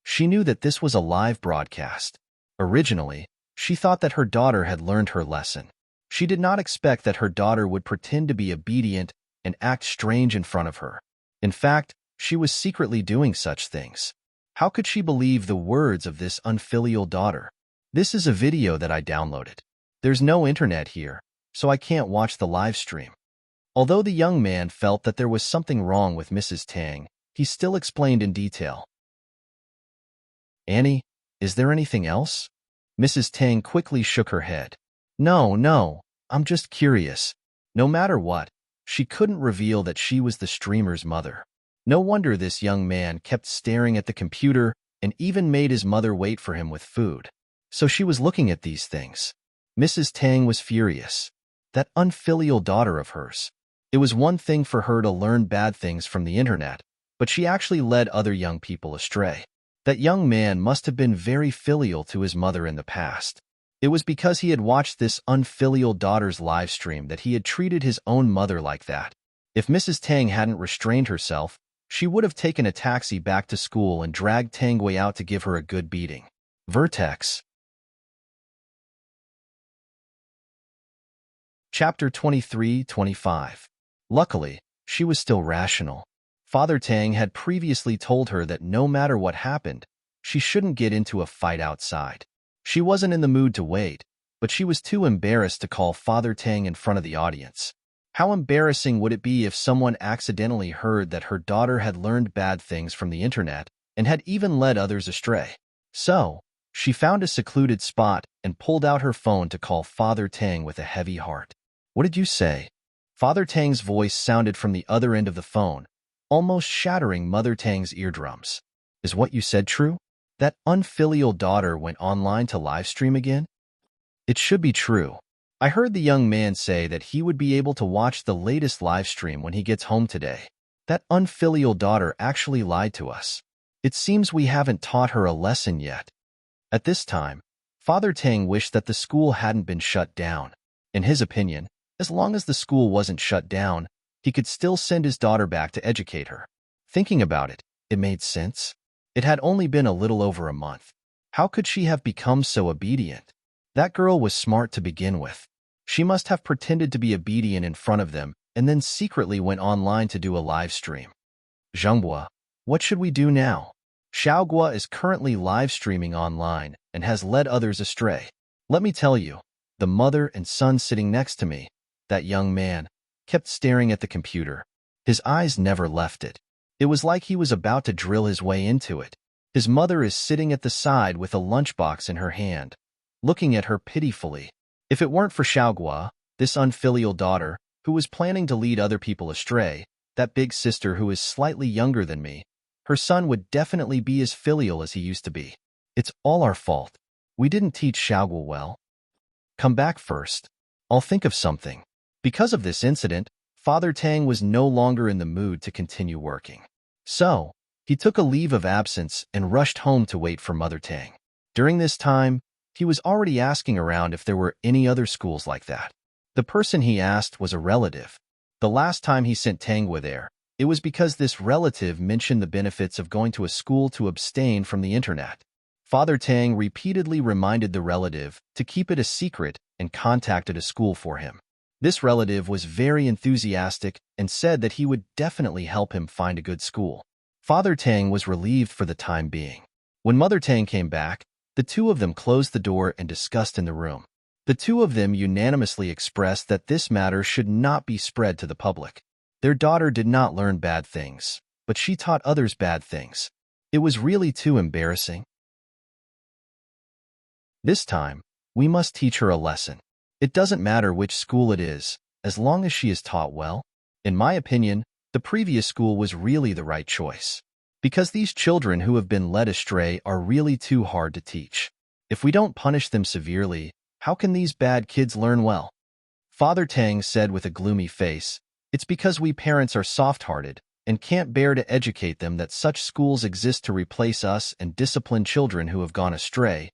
She knew that this was a live broadcast. Originally, she thought that her daughter had learned her lesson. She did not expect that her daughter would pretend to be obedient and act strange in front of her. In fact, she was secretly doing such things. How could she believe the words of this unfilial daughter? "This is a video that I downloaded. There's no internet here, so I can't watch the live stream." Although the young man felt that there was something wrong with Mrs. Tang, he still explained in detail. "Annie, is there anything else?" Mrs. Tang quickly shook her head. No, I'm just curious." No matter what, she couldn't reveal that she was the streamer's mother. No wonder this young man kept staring at the computer and even made his mother wait for him with food. So she was looking at these things. Mrs. Tang was furious. That unfilial daughter of hers. It was one thing for her to learn bad things from the internet, but she actually led other young people astray. That young man must have been very filial to his mother in the past. It was because he had watched this unfilial daughter's live stream that he had treated his own mother like that. If Mrs. Tang hadn't restrained herself, she would have taken a taxi back to school and dragged Tangwei out to give her a good beating. Vertex. Chapter 23-25. Luckily, she was still rational. Father Tang had previously told her that no matter what happened, she shouldn't get into a fight outside. She wasn't in the mood to wait, but she was too embarrassed to call Father Tang in front of the audience. How embarrassing would it be if someone accidentally heard that her daughter had learned bad things from the internet and had even led others astray? So, she found a secluded spot and pulled out her phone to call Father Tang with a heavy heart. "What did you say?" Father Tang's voice sounded from the other end of the phone, almost shattering Mother Tang's eardrums. "Is what you said true? That unfilial daughter went online to live stream again?" "It should be true. I heard the young man say that he would be able to watch the latest live stream when he gets home today. That unfilial daughter actually lied to us. It seems we haven't taught her a lesson yet." At this time, Father Tang wished that the school hadn't been shut down. In his opinion, as long as the school wasn't shut down, he could still send his daughter back to educate her. Thinking about it, it made sense. It had only been a little over a month. How could she have become so obedient? That girl was smart to begin with. She must have pretended to be obedient in front of them and then secretly went online to do a live stream. "Zhenghua, what should we do now?" Xiaogua is currently live streaming online and has led others astray. Let me tell you, the mother and son sitting next to me, that young man, kept staring at the computer. His eyes never left it. It was like he was about to drill his way into it. His mother is sitting at the side with a lunchbox in her hand, looking at her pitifully. If it weren't for Xiaoguo, this unfilial daughter, who was planning to lead other people astray, that big sister who is slightly younger than me, her son would definitely be as filial as he used to be. It's all our fault. We didn't teach Xiaoguo well. Come back first. I'll think of something. Because of this incident, Father Tang was no longer in the mood to continue working. So, he took a leave of absence and rushed home to wait for Mother Tang. During this time, he was already asking around if there were any other schools like that. The person he asked was a relative. The last time he sent Tangwa there, it was because this relative mentioned the benefits of going to a school to abstain from the internet. Father Tang repeatedly reminded the relative to keep it a secret and contacted a school for him. This relative was very enthusiastic and said that he would definitely help him find a good school. Father Tang was relieved for the time being. When Mother Tang came back, the two of them closed the door and discussed in the room. The two of them unanimously expressed that this matter should not be spread to the public. Their daughter did not learn bad things, but she taught others bad things. It was really too embarrassing. This time, we must teach her a lesson. It doesn't matter which school it is, as long as she is taught well. In my opinion, the previous school was really the right choice. Because these children who have been led astray are really too hard to teach. If we don't punish them severely, how can these bad kids learn well? Father Tang said with a gloomy face, it's because we parents are soft-hearted and can't bear to educate them that such schools exist to replace us and discipline children who have gone astray.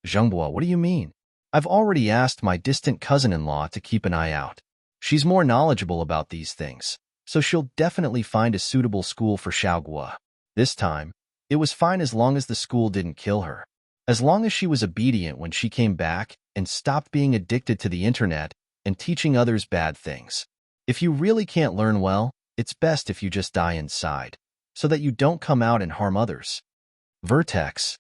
Zhengbo, what do you mean? I've already asked my distant cousin-in-law to keep an eye out. She's more knowledgeable about these things, so she'll definitely find a suitable school for Xiaoguo. This time, it was fine as long as the school didn't kill her. As long as she was obedient when she came back and stopped being addicted to the internet and teaching others bad things. If you really can't learn well, it's best if you just die inside, so that you don't come out and harm others. Vertex.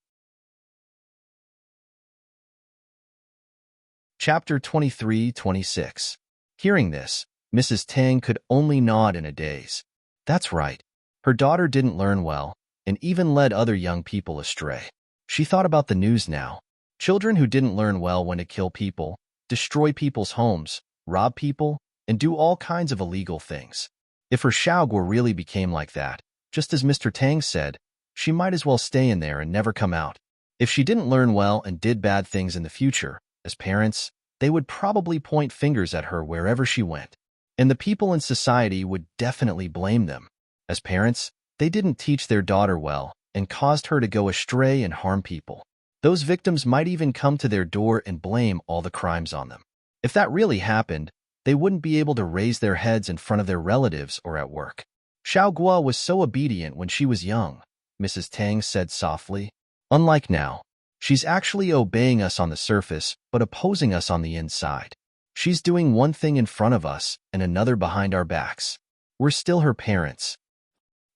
Chapter 23-26. Hearing this, Mrs. Tang could only nod in a daze. That's right. Her daughter didn't learn well, and even led other young people astray. She thought about the news now. Children who didn't learn well when to kill people, destroy people's homes, rob people, and do all kinds of illegal things. If her Xiaoguo really became like that, just as Mr. Tang said, she might as well stay in there and never come out. If she didn't learn well and did bad things in the future, as parents, they would probably point fingers at her wherever she went. And the people in society would definitely blame them. As parents, they didn't teach their daughter well and caused her to go astray and harm people. Those victims might even come to their door and blame all the crimes on them. If that really happened, they wouldn't be able to raise their heads in front of their relatives or at work. Xiaoguo was so obedient when she was young, Mrs. Tang said softly. Unlike now, she's actually obeying us on the surface, but opposing us on the inside. She's doing one thing in front of us and another behind our backs. We're still her parents.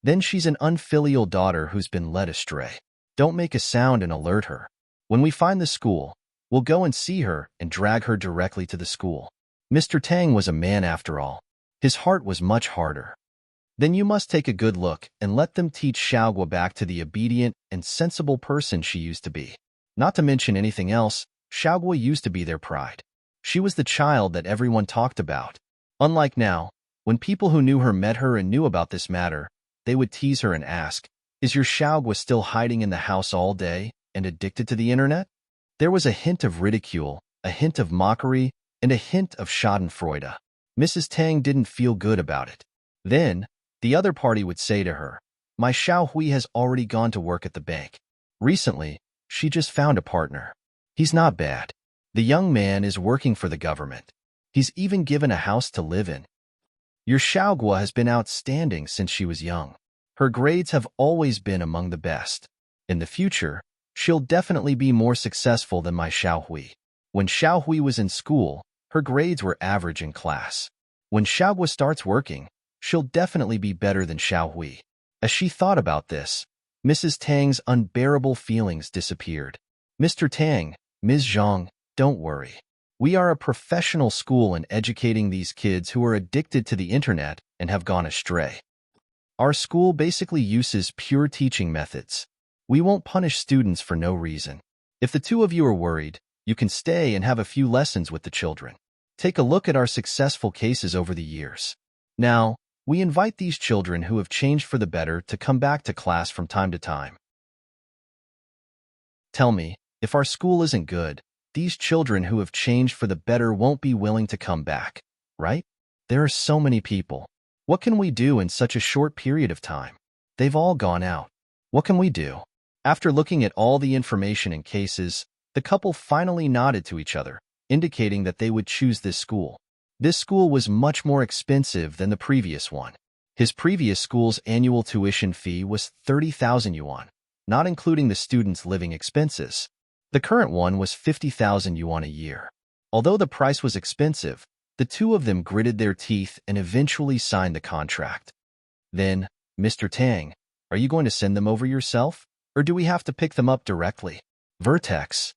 Then she's an unfilial daughter who's been led astray. Don't make a sound and alert her. When we find the school, we'll go and see her and drag her directly to the school. Mr. Tang was a man after all. His heart was much harder. Then you must take a good look and let them teach Xiaoguo back to the obedient and sensible person she used to be. Not to mention anything else, Xiaoguo used to be their pride. She was the child that everyone talked about. Unlike now, when people who knew her met her and knew about this matter, they would tease her and ask, is your Xiaoguo still hiding in the house all day and addicted to the internet? There was a hint of ridicule, a hint of mockery, and a hint of schadenfreude. Mrs. Tang didn't feel good about it. Then, the other party would say to her, my Xiaohui has already gone to work at the bank. Recently, she just found a partner. He's not bad. The young man is working for the government. He's even given a house to live in. Your Xiaoguo has been outstanding since she was young. Her grades have always been among the best. In the future, she'll definitely be more successful than my Xiaohui. When Xiaohui was in school, her grades were average in class. When Xiaoguo starts working, she'll definitely be better than Xiaohui. As she thought about this, Mrs. Tang's unbearable feelings disappeared. Mr. Tang, Ms. Zhang, don't worry. We are a professional school in educating these kids who are addicted to the internet and have gone astray. Our school basically uses pure teaching methods. We won't punish students for no reason. If the two of you are worried, you can stay and have a few lessons with the children. Take a look at our successful cases over the years. Now, we invite these children who have changed for the better to come back to class from time to time. Tell me, if our school isn't good, these children who have changed for the better won't be willing to come back, right? There are so many people. What can we do in such a short period of time? They've all gone out. What can we do? After looking at all the information and cases, the couple finally nodded to each other, indicating that they would choose this school. This school was much more expensive than the previous one. His previous school's annual tuition fee was 30,000 yuan, not including the students' living expenses. The current one was 50,000 yuan a year. Although the price was expensive, the two of them gritted their teeth and eventually signed the contract. Then, Mr. Tang, are you going to send them over yourself, or do we have to pick them up directly? Vertex.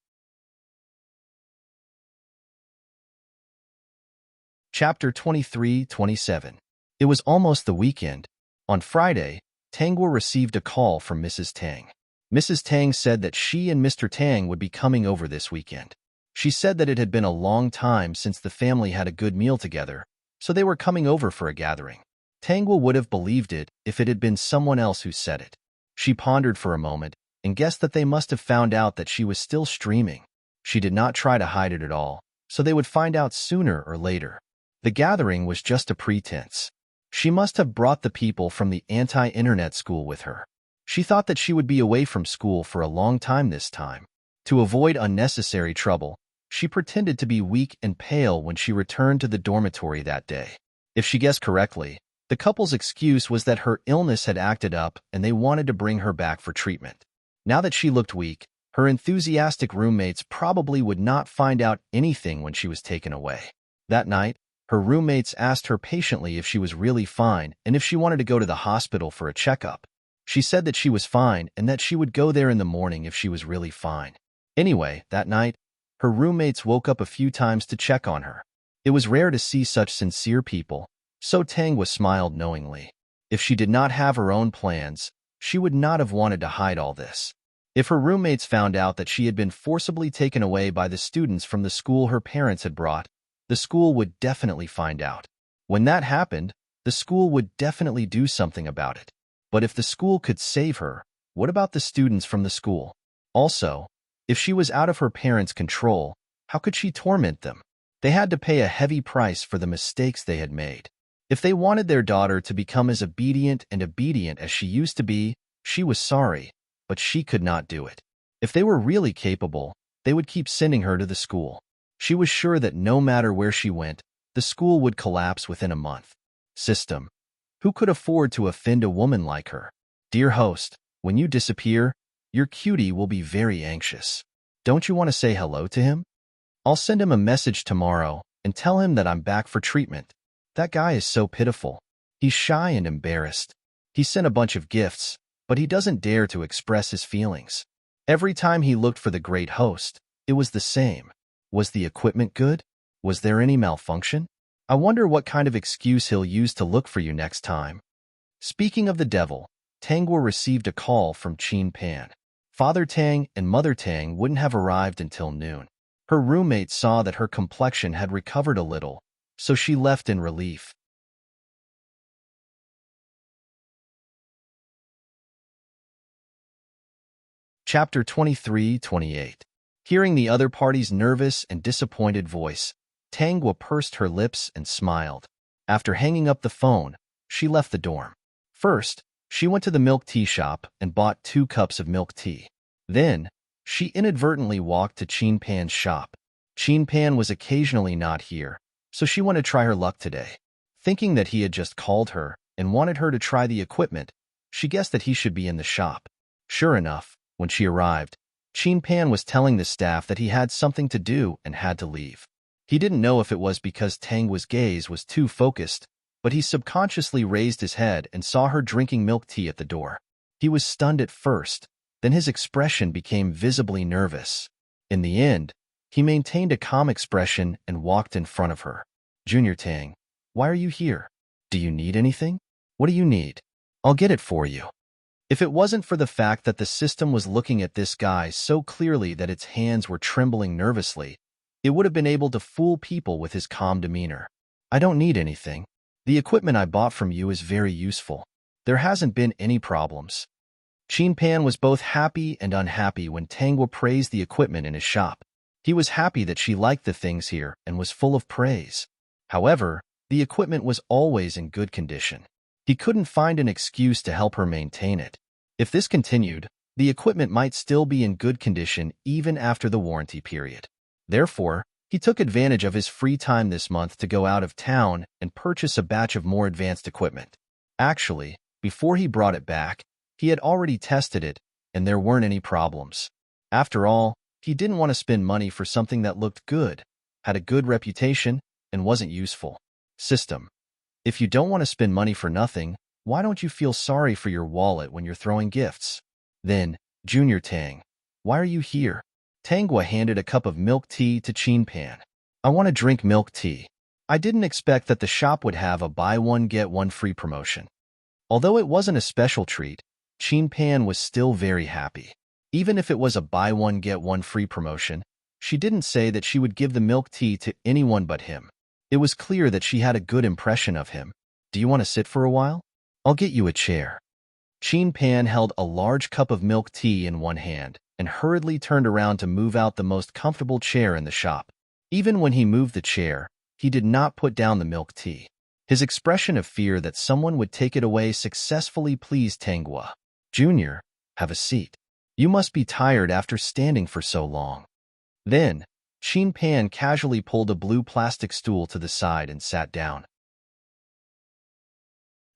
Chapter 23-27. It was almost the weekend. On Friday, Tangguo received a call from Mrs. Tang. Mrs. Tang said that she and Mr. Tang would be coming over this weekend. She said that it had been a long time since the family had a good meal together, so they were coming over for a gathering. Tangguo would have believed it if it had been someone else who said it. She pondered for a moment and guessed that they must have found out that she was still streaming. She did not try to hide it at all, so they would find out sooner or later. The gathering was just a pretense. She must have brought the people from the anti-internet school with her. She thought that she would be away from school for a long time this time. To avoid unnecessary trouble, she pretended to be weak and pale when she returned to the dormitory that day. If she guessed correctly, the couple's excuse was that her illness had acted up and they wanted to bring her back for treatment. Now that she looked weak, her enthusiastic roommates probably would not find out anything when she was taken away. That night, her roommates asked her patiently if she was really fine and if she wanted to go to the hospital for a checkup. She said that she was fine and that she would go there in the morning if she was really fine. Anyway, that night, her roommates woke up a few times to check on her. It was rare to see such sincere people, so Tangguo smiled knowingly. If she did not have her own plans, she would not have wanted to hide all this. If her roommates found out that she had been forcibly taken away by the students from the school her parents had brought, the school would definitely find out. When that happened, the school would definitely do something about it. But if the school could save her, what about the students from the school? Also, if she was out of her parents' control, how could she torment them? They had to pay a heavy price for the mistakes they had made. If they wanted their daughter to become as obedient as she used to be, she was sorry, but she could not do it. If they were really capable, they would keep sending her to the school. She was sure that no matter where she went, the school would collapse within a month. System. Who could afford to offend a woman like her? Dear host, when you disappear, your cutie will be very anxious. Don't you want to say hello to him? I'll send him a message tomorrow and tell him that I'm back for treatment. That guy is so pitiful. He's shy and embarrassed. He sent a bunch of gifts, but he doesn't dare to express his feelings. Every time he looked for the great host, it was the same. Was the equipment good? Was there any malfunction? I wonder what kind of excuse he'll use to look for you next time. Speaking of the devil, Tangguo received a call from Qin Pan. Father Tang and Mother Tang wouldn't have arrived until noon. Her roommate saw that her complexion had recovered a little, so she left in relief. Chapter 23-28. Hearing the other party's nervous and disappointed voice, Tangguo pursed her lips and smiled. After hanging up the phone, she left the dorm. First, she went to the milk tea shop and bought 2 cups of milk tea. Then, she inadvertently walked to Qin Pan's shop. Qin Pan was occasionally not here, so she wanted to try her luck today. Thinking that he had just called her and wanted her to try the equipment, she guessed that he should be in the shop. Sure enough, when she arrived, Qin Pan was telling the staff that he had something to do and had to leave. He didn't know if it was because Tangguo's gaze was too focused, but he subconsciously raised his head and saw her drinking milk tea at the door. He was stunned at first, then his expression became visibly nervous. In the end, he maintained a calm expression and walked in front of her. Junior Tang, why are you here? Do you need anything? What do you need? I'll get it for you. If it wasn't for the fact that the system was looking at this guy so clearly that its hands were trembling nervously, it would have been able to fool people with his calm demeanor. I don't need anything. The equipment I bought from you is very useful. There hasn't been any problems. Qin Pan was both happy and unhappy when Tangwa praised the equipment in his shop. He was happy that she liked the things here and was full of praise. However, the equipment was always in good condition. He couldn't find an excuse to help her maintain it. If this continued, the equipment might still be in good condition even after the warranty period. Therefore, he took advantage of his free time this month to go out of town and purchase a batch of more advanced equipment. Actually, before he brought it back, he had already tested it, and there weren't any problems. After all, he didn't want to spend money for something that looked good, had a good reputation, and wasn't useful. System. If you don't want to spend money for nothing, why don't you feel sorry for your wallet when you're throwing gifts? Then, Junior Tang, why are you here? Tangwa handed a cup of milk tea to Qin Pan. I want to drink milk tea. I didn't expect that the shop would have a buy one get one free promotion. Although it wasn't a special treat, Qin Pan was still very happy. Even if it was a buy one get one free promotion, she didn't say that she would give the milk tea to anyone but him. It was clear that she had a good impression of him. Do you want to sit for a while? I'll get you a chair. Qin Pan held a large cup of milk tea in one hand and hurriedly turned around to move out the most comfortable chair in the shop. Even when he moved the chair, he did not put down the milk tea. His expression of fear that someone would take it away successfully pleased Tangwa. Junior, have a seat. You must be tired after standing for so long. Then, Qin Pan casually pulled a blue plastic stool to the side and sat down.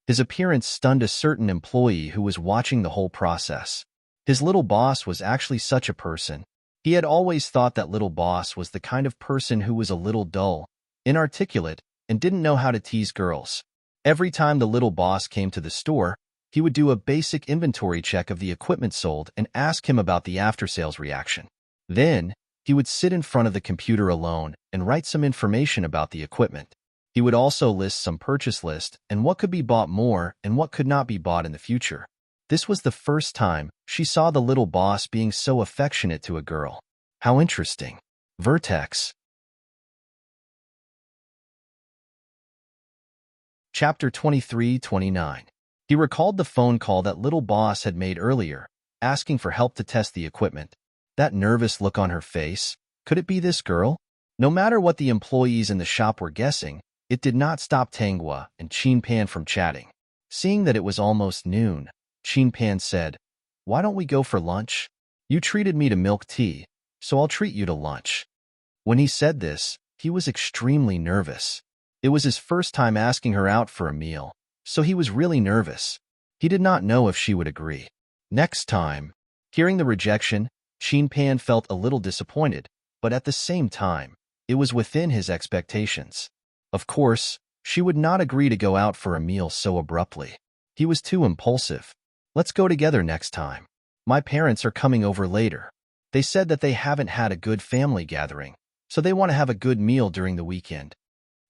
His appearance stunned a certain employee who was watching the whole process. His little boss was actually such a person. He had always thought that little boss was the kind of person who was a little dull, inarticulate, and didn't know how to tease girls. Every time the little boss came to the store, he would do a basic inventory check of the equipment sold and ask him about the after-sales reaction. Then, he would sit in front of the computer alone and write some information about the equipment. He would also list some purchase list and what could be bought more and what could not be bought in the future. This was the first time she saw the little boss being so affectionate to a girl. How interesting. Vertex. Chapter 23-29. He recalled the phone call that little boss had made earlier, asking for help to test the equipment. That nervous look on her face, could it be this girl? No matter what the employees in the shop were guessing, it did not stop Tangwa and Qin Pan from chatting. Seeing that it was almost noon, Qin Pan said, "Why don't we go for lunch? You treated me to milk tea, so I'll treat you to lunch." When he said this, he was extremely nervous. It was his first time asking her out for a meal, so he was really nervous. He did not know if she would agree. Next time, hearing the rejection, Qin Pan felt a little disappointed, but at the same time, it was within his expectations. Of course, she would not agree to go out for a meal so abruptly. He was too impulsive. Let's go together next time. My parents are coming over later. They said that they haven't had a good family gathering, so they want to have a good meal during the weekend.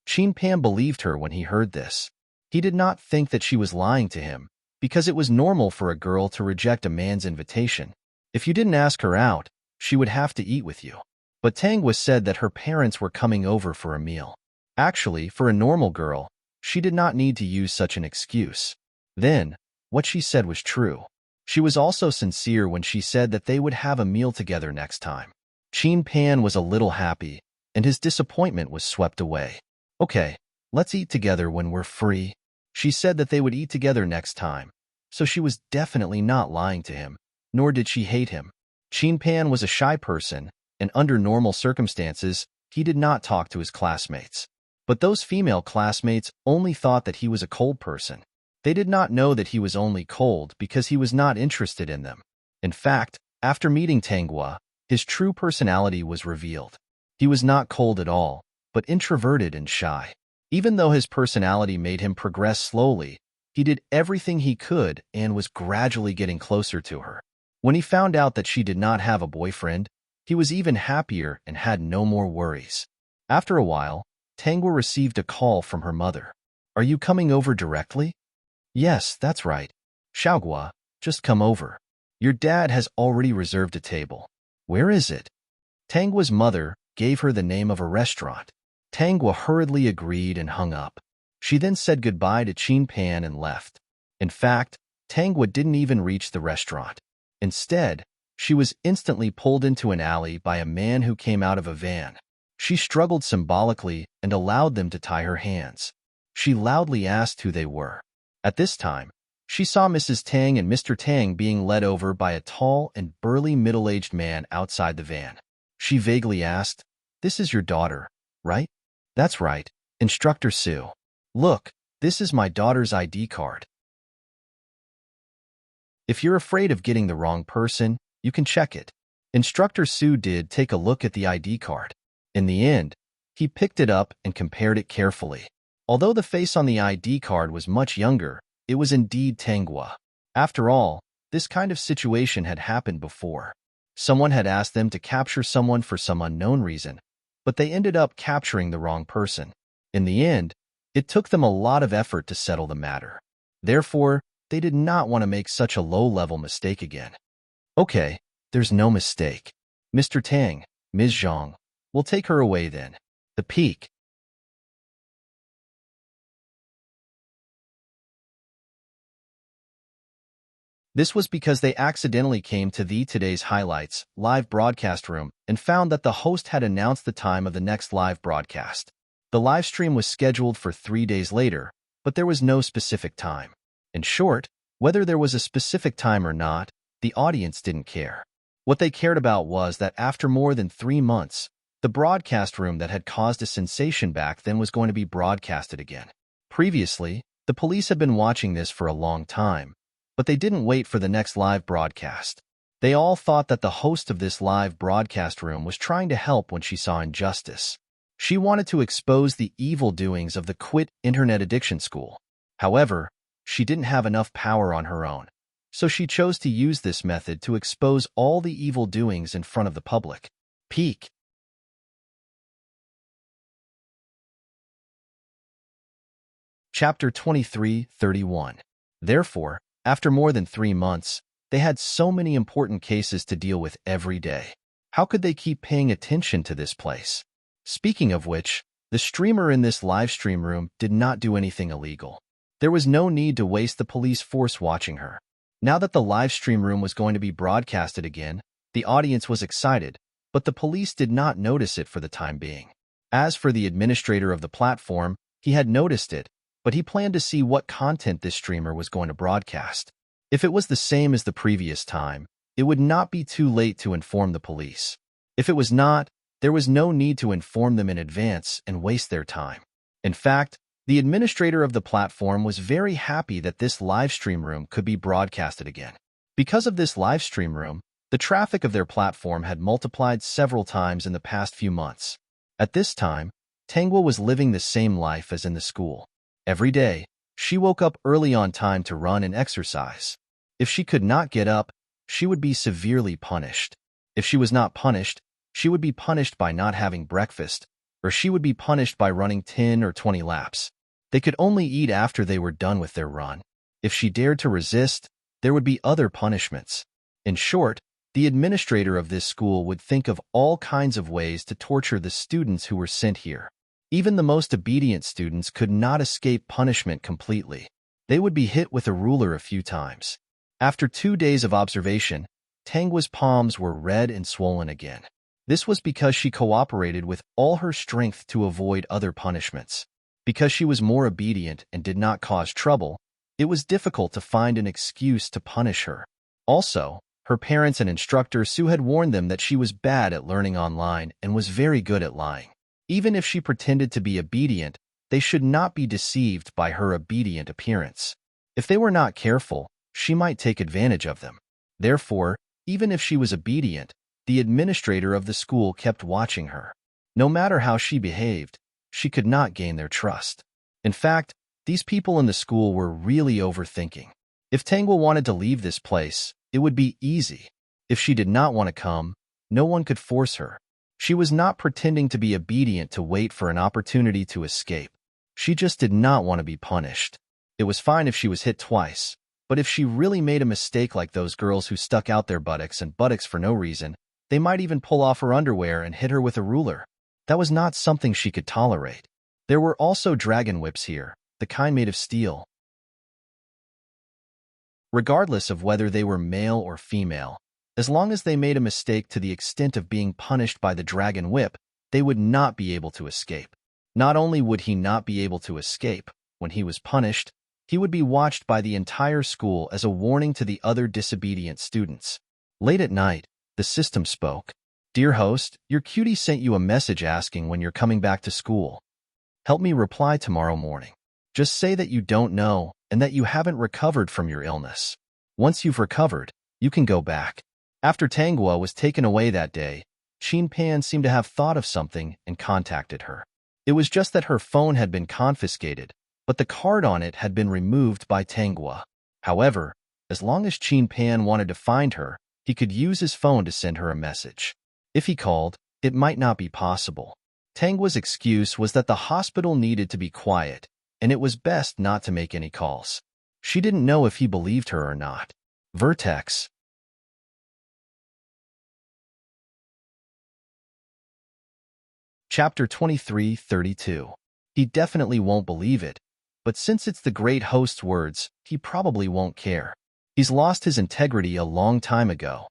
Qin Pan believed her when he heard this. He did not think that she was lying to him, because it was normal for a girl to reject a man's invitation. If you didn't ask her out, she would have to eat with you. But Tangwa said that her parents were coming over for a meal. Actually, for a normal girl, she did not need to use such an excuse. Then, what she said was true. She was also sincere when she said that they would have a meal together next time. Qin Pan was a little happy, and his disappointment was swept away. Okay, let's eat together when we're free. She said that they would eat together next time, so she was definitely not lying to him, nor did she hate him. Qin Pan was a shy person, and under normal circumstances, he did not talk to his classmates. But those female classmates only thought that he was a cold person. They did not know that he was only cold because he was not interested in them. In fact, after meeting Tangwa, his true personality was revealed. He was not cold at all, but introverted and shy. Even though his personality made him progress slowly, he did everything he could and was gradually getting closer to her. When he found out that she did not have a boyfriend, he was even happier and had no more worries. After a while, Tangwa received a call from her mother. Are you coming over directly? Yes, that's right. Xiaogua, just come over. Your dad has already reserved a table. Where is it? Tangwa's mother gave her the name of a restaurant. Tangwa hurriedly agreed and hung up. She then said goodbye to Chin Pan and left. In fact, Tangwa didn't even reach the restaurant. Instead, she was instantly pulled into an alley by a man who came out of a van. She struggled symbolically and allowed them to tie her hands. She loudly asked who they were. At this time, she saw Mrs. Tang and Mr. Tang being led over by a tall and burly middle-aged man outside the van. She vaguely asked, "This is your daughter, right?" "That's right, Instructor Sue. Look, this is my daughter's ID card. If you're afraid of getting the wrong person, you can check it." Instructor Sue did take a look at the ID card. In the end, he picked it up and compared it carefully. Although the face on the ID card was much younger, it was indeed Tangwa. After all, this kind of situation had happened before. Someone had asked them to capture someone for some unknown reason, but they ended up capturing the wrong person. In the end, it took them a lot of effort to settle the matter. Therefore, they did not want to make such a low-level mistake again. "Okay, there's no mistake. Mr. Tang, Ms. Zhang, we'll take her away then." The peak. This was because they accidentally came to the Today's Highlights live broadcast room and found that the host had announced the time of the next live broadcast. The live stream was scheduled for 3 days later, but there was no specific time. In short, whether there was a specific time or not, the audience didn't care. What they cared about was that after more than 3 months, the broadcast room that had caused a sensation back then was going to be broadcasted again. Previously, the police had been watching this for a long time, but they didn't wait for the next live broadcast. They all thought that the host of this live broadcast room was trying to help when she saw injustice. She wanted to expose the evil doings of the Quit Internet Addiction School. However, she didn't have enough power on her own, so she chose to use this method to expose all the evil doings in front of the public. Peak. Chapter 23:31. Therefore, after more than 3 months, they had so many important cases to deal with every day. How could they keep paying attention to this place? Speaking of which, the streamer in this live stream room did not do anything illegal. There was no need to waste the police force watching her. Now that the live stream room was going to be broadcasted again, the audience was excited, but the police did not notice it for the time being. As for the administrator of the platform, he had noticed it, but he planned to see what content this streamer was going to broadcast. If it was the same as the previous time, it would not be too late to inform the police. If it was not, there was no need to inform them in advance and waste their time. In fact, the administrator of the platform was very happy that this live stream room could be broadcasted again. Because of this live stream room, the traffic of their platform had multiplied several times in the past few months. At this time, Tangwa was living the same life as in the school. Every day, she woke up early on time to run and exercise. If she could not get up, she would be severely punished. If she was not punished, she would be punished by not having breakfast, or she would be punished by running 10 or 20 laps. They could only eat after they were done with their run. If she dared to resist, there would be other punishments. In short, the administrator of this school would think of all kinds of ways to torture the students who were sent here. Even the most obedient students could not escape punishment completely. They would be hit with a ruler a few times. After 2 days of observation, Tangwa's palms were red and swollen again. This was because she cooperated with all her strength to avoid other punishments. Because she was more obedient and did not cause trouble, it was difficult to find an excuse to punish her. Also, her parents and instructor Sue had warned them that she was bad at learning online and was very good at lying. Even if she pretended to be obedient, they should not be deceived by her obedient appearance. If they were not careful, she might take advantage of them. Therefore, even if she was obedient, the administrator of the school kept watching her. No matter how she behaved, she could not gain their trust. In fact, these people in the school were really overthinking. If Tangwa wanted to leave this place, it would be easy. If she did not want to come, no one could force her. She was not pretending to be obedient to wait for an opportunity to escape. She just did not want to be punished. It was fine if she was hit twice, But if she really made a mistake like those girls who stuck out their buttocks and buttocks for no reason, they might even pull off her underwear and hit her with a ruler. That was not something she could tolerate. There were also dragon whips here, the kind made of steel. Regardless of whether they were male or female, as long as they made a mistake to the extent of being punished by the dragon whip, they would not be able to escape. Not only would he not be able to escape, when he was punished, he would be watched by the entire school as a warning to the other disobedient students. Late at night, the system spoke. "Dear host, your cutie sent you a message asking when you're coming back to school. Help me reply tomorrow morning. Just say that you don't know and that you haven't recovered from your illness. Once you've recovered, you can go back." After Tanghua was taken away that day, Qin Pan seemed to have thought of something and contacted her. It was just that her phone had been confiscated, but the card on it had been removed by Tanghua. However, as long as Qin Pan wanted to find her, he could use his phone to send her a message. If he called, it might not be possible. Tanghua's excuse was that the hospital needed to be quiet, and it was best not to make any calls. She didn't know if he believed her or not. Vertex. Chapter 23:32. He definitely won't believe it, but since it's the great host's words, he probably won't care. He's lost his integrity a long time ago.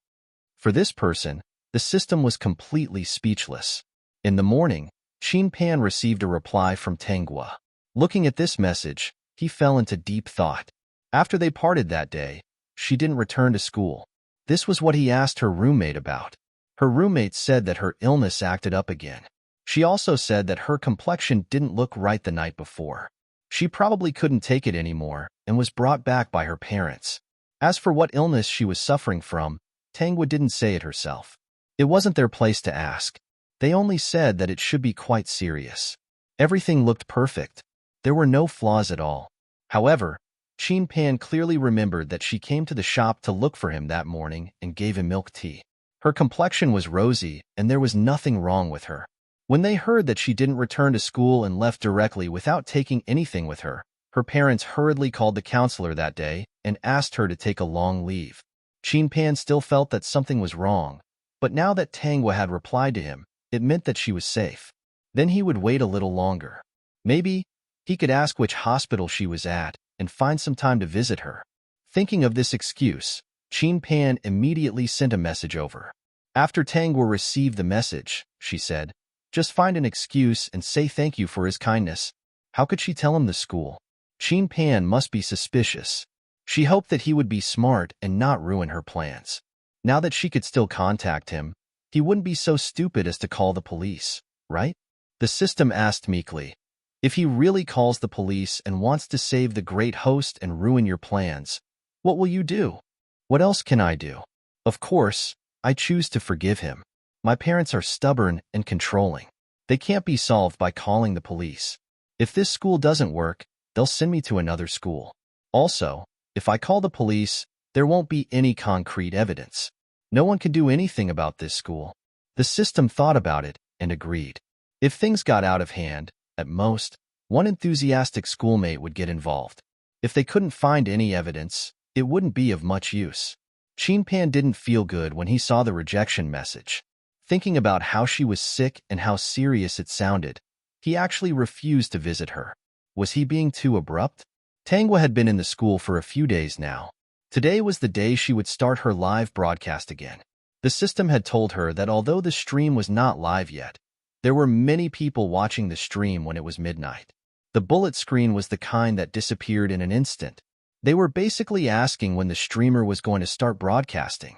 For this person, the system was completely speechless. In the morning, Qin Pan received a reply from Tanghua. Looking at this message, he fell into deep thought. After they parted that day, she didn't return to school. This was what he asked her roommate about. Her roommate said that her illness acted up again. She also said that her complexion didn't look right the night before. She probably couldn't take it anymore and was brought back by her parents. As for what illness she was suffering from, Tanghua didn't say it herself. It wasn't their place to ask. They only said that it should be quite serious. Everything looked perfect. There were no flaws at all. However, Qin Pan clearly remembered that she came to the shop to look for him that morning and gave him milk tea. Her complexion was rosy, and there was nothing wrong with her. When they heard that she didn't return to school and left directly without taking anything with her, her parents hurriedly called the counselor that day and asked her to take a long leave. Qin Pan still felt that something was wrong, but now that Tanghua had replied to him, it meant that she was safe. Then he would wait a little longer. Maybe he could ask which hospital she was at and find some time to visit her. Thinking of this excuse, Qin Pan immediately sent a message over. After Tanghua received the message, she said, "Just find an excuse and say thank you for his kindness." How could she tell him the school? Qin Pan must be suspicious. She hoped that he would be smart and not ruin her plans. Now that she could still contact him, he wouldn't be so stupid as to call the police, right? The system asked meekly, "If he really calls the police and wants to save the great host and ruin your plans, what will you do?" "What else can I do? Of course, I choose to forgive him. My parents are stubborn and controlling. They can't be solved by calling the police. If this school doesn't work, they'll send me to another school. Also, if I call the police, there won't be any concrete evidence. No one can do anything about this school." The system thought about it and agreed. If things got out of hand, at most, one enthusiastic schoolmate would get involved. If they couldn't find any evidence, it wouldn't be of much use. Qin Pan didn't feel good when he saw the rejection message. Thinking about how she was sick and how serious it sounded, he actually refused to visit her. Was he being too abrupt? Tanghua had been in the school for a few days now. Today was the day she would start her live broadcast again. The system had told her that although the stream was not live yet, there were many people watching the stream when it was midnight. The bullet screen was the kind that disappeared in an instant. They were basically asking when the streamer was going to start broadcasting.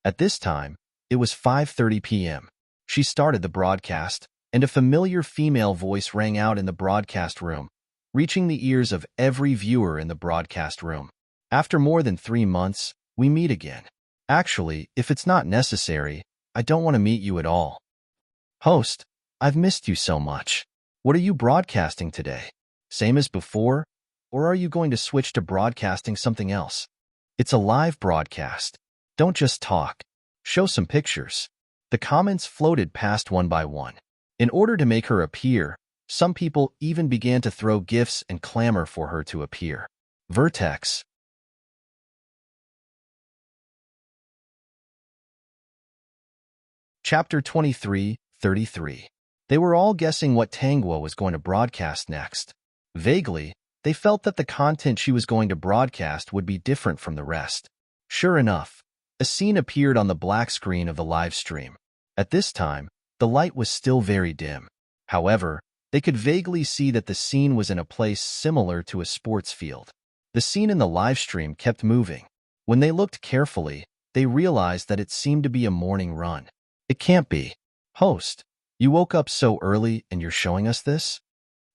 At this time, it was 5:30 p.m. She started the broadcast, and a familiar female voice rang out in the broadcast room, reaching the ears of every viewer in the broadcast room. "After more than 3 months, we meet again. Actually, if it's not necessary, I don't want to meet you at all. Host, I've missed you so much. What are you broadcasting today? Same as before? Or are you going to switch to broadcasting something else? It's a live broadcast. Don't just talk. Show some pictures." The comments floated past one by one. In order to make her appear, some people even began to throw gifts and clamor for her to appear. Vertex. Chapter 23:33. They were all guessing what Tangwa was going to broadcast next. Vaguely, they felt that the content she was going to broadcast would be different from the rest. Sure enough, a scene appeared on the black screen of the live stream. At this time, the light was still very dim. However, they could vaguely see that the scene was in a place similar to a sports field. The scene in the live stream kept moving. When they looked carefully, they realized that it seemed to be a morning run. It can't be. Host, you woke up so early and you're showing us this?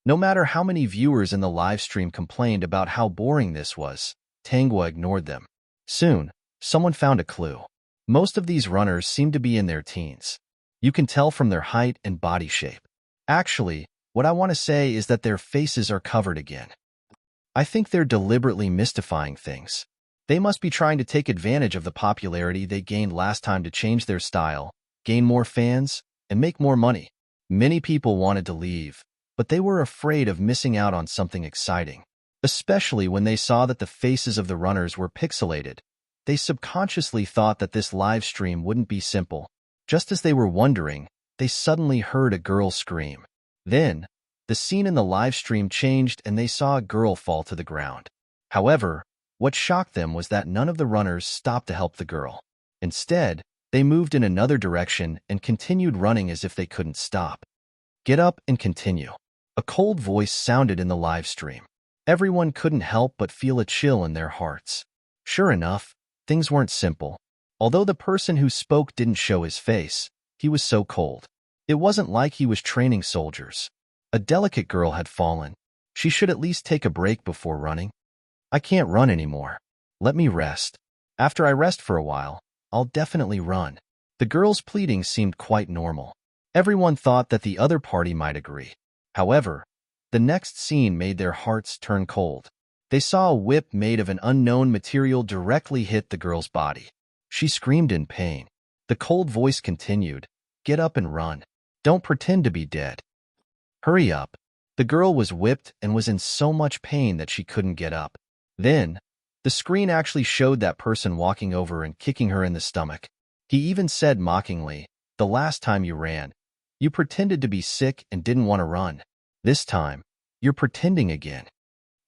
No matter how many viewers in the live stream complained about how boring this was, Tangwa ignored them. Soon, someone found a clue. Most of these runners seemed to be in their teens. You can tell from their height and body shape. Actually, what I want to say is that their faces are covered again. I think they're deliberately mystifying things. They must be trying to take advantage of the popularity they gained last time to change their style, gain more fans, and make more money. Many people wanted to leave, but they were afraid of missing out on something exciting. Especially when they saw that the faces of the runners were pixelated. They subconsciously thought that this live stream wouldn't be simple. Just as they were wondering, they suddenly heard a girl scream. Then, the scene in the live stream changed and they saw a girl fall to the ground. However, what shocked them was that none of the runners stopped to help the girl. Instead, they moved in another direction and continued running as if they couldn't stop. Get up and continue. A cold voice sounded in the live stream. Everyone couldn't help but feel a chill in their hearts. Sure enough, things weren't simple. Although the person who spoke didn't show his face, he was so cold. It wasn't like he was training soldiers. A delicate girl had fallen. She should at least take a break before running. I can't run anymore. Let me rest. After I rest for a while, I'll definitely run. The girl's pleading seemed quite normal. Everyone thought that the other party might agree. However, the next scene made their hearts turn cold. They saw a whip made of an unknown material directly hit the girl's body. She screamed in pain. The cold voice continued, "Get up and run. Don't pretend to be dead. Hurry up." The girl was whipped and was in so much pain that she couldn't get up. Then, the screen actually showed that person walking over and kicking her in the stomach. He even said mockingly, "The last time you ran, you pretended to be sick and didn't want to run. This time, you're pretending again."